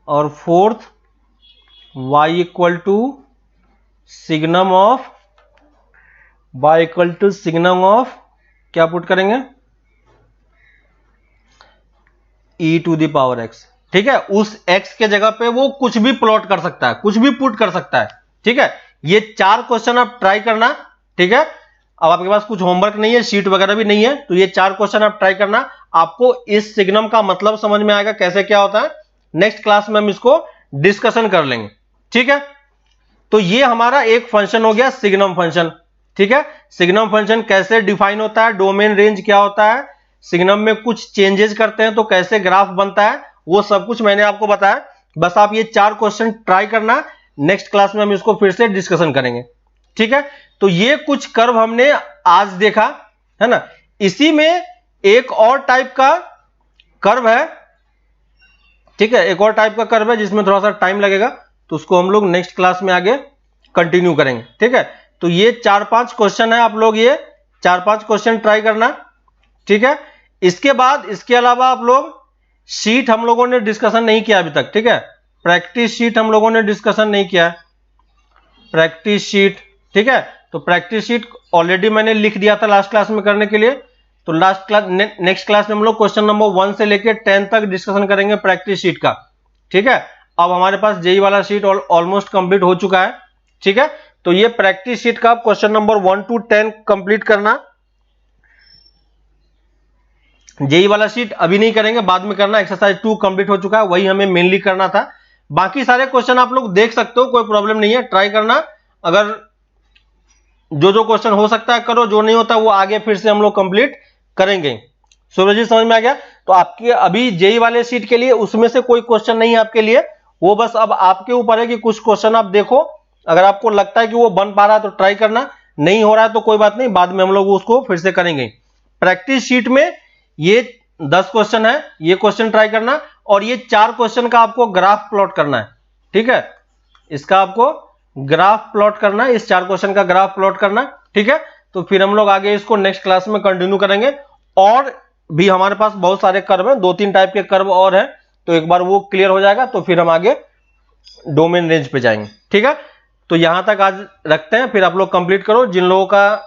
और fourth y equal to signum of क्या put करेंगे, e to the power x। ठीक है, उस x के जगह पे वो कुछ भी प्लॉट कर सकता है, कुछ भी पुट कर सकता है। ठीक है, ये 4 क्वेश्चन आप ट्राई करना। ठीक है, अब आपके पास कुछ होमवर्क नहीं है, शीट वगैरह भी नहीं है, तो ये 4 क्वेश्चन आप ट्राई करना, आपको इस सिग्नम का मतलब समझ में आएगा कैसे क्या होता है। नेक्स्ट क्लास में हम इसको डिस्कशन कर लेंगे। ठीक है, तो ये हमारा एक फंक्शन हो गया सिग्नम फंक्शन। ठीक है, सिग्नम फंक्शन कैसे डिफाइन होता है, डोमेन रेंज क्या होता है, सिग्नम में कुछ चेंजेस करते हैं तो कैसे ग्राफ बनता है, वो सब कुछ मैंने आपको बताया। बस आप ये 4 क्वेश्चन ट्राई करना, नेक्स्ट क्लास में हम इसको फिर से डिस्कशन करेंगे। ठीक है, तो ये कुछ कर्व हमने आज देखा, है ना। इसी में एक और टाइप का कर्व है। ठीक है, एक और टाइप का कर्व है जिसमें थोड़ा सा टाइम लगेगा, तो उसको हम लोग नेक्स्ट क्लास में आगे कंटिन्यू करेंगे। ठीक है, तो ये 4-5 क्वेश्चन है, आप लोग ये 4-5 क्वेश्चन ट्राई करना। ठीक है, इसके बाद इसके अलावा आप लोग शीट हम लोगों ने डिस्कशन नहीं किया अभी तक। ठीक है, प्रैक्टिस शीट हम लोगों ने डिस्कशन नहीं किया, प्रैक्टिस शीट। ठीक है, तो प्रैक्टिस शीट ऑलरेडी मैंने लिख दिया था लास्ट क्लास में करने के लिए, तो लास्ट क्लास नेक्स्ट क्लास में हम लोग क्वेश्चन नंबर 1 से लेकर 10 तक डिस्कशन करेंगे प्रैक्टिस शीट का। ठीक है, अब हमारे पास जेई वाला शीट ऑलमोस्ट कंप्लीट हो चुका है। ठीक है, तो ये प्रैक्टिस शीट का क्वेश्चन नंबर 1 to 10 कंप्लीट करना। जेई वाला शीट अभी नहीं करेंगे, बाद में करना। एक्सरसाइज 2 कंप्लीट हो चुका है, वही हमें मेनली करना था। बाकी सारे क्वेश्चन आप लोग देख सकते हो, कोई प्रॉब्लम नहीं है, ट्राई करना। अगर जो क्वेश्चन हो सकता है करो, जो नहीं होता वो आगे फिर से हम लोग कंप्लीट करेंगे। सूरज जी समझ में आ गया? तो आपके अभी जेई वाले शीट के लिए उसमें से कोई क्वेश्चन नहीं है आपके लिए, वो बस अब आपके ऊपर है कि कुछ क्वेश्चन आप देखो, अगर आपको लगता है कि वो बन पा रहा है तो ट्राई करना, नहीं हो रहा है तो कोई बात नहीं, बाद में हम लोग उसको फिर से करेंगे। प्रैक्टिस शीट में ये 10 क्वेश्चन है, ये क्वेश्चन ट्राई करना, और ये 4 क्वेश्चन का आपको ग्राफ प्लॉट करना है। ठीक है, इसका आपको ग्राफ प्लॉट करना है, इस 4 क्वेश्चन का ग्राफ प्लॉट करना है। ठीक है, तो फिर हम लोग आगे इसको नेक्स्ट क्लास में कंटिन्यू करेंगे। और भी हमारे पास बहुत सारे कर्व हैं, 2-3 टाइप के कर्व और हैं, तो एक बार वो क्लियर हो जाएगा तो फिर हम आगे डोमेन रेंज पे जाएंगे। ठीक है, तो यहां तक आज रखते हैं, फिर आप लोग कंप्लीट करो। जिन लोगों का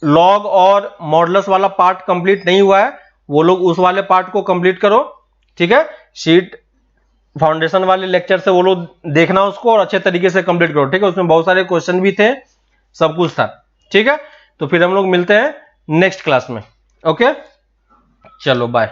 लॉग और मॉडुलस वाला पार्ट कंप्लीट नहीं हुआ है वो लोग उस वाले पार्ट को कंप्लीट करो। ठीक है, शीट फाउंडेशन वाले लेक्चर से वो लोग देखना उसको और अच्छे तरीके से कंप्लीट करो। ठीक है, उसमें बहुत सारे क्वेश्चन भी थे, सब कुछ था। ठीक है, तो फिर हम लोग मिलते हैं नेक्स्ट क्लास में। ओके, चलो बाय।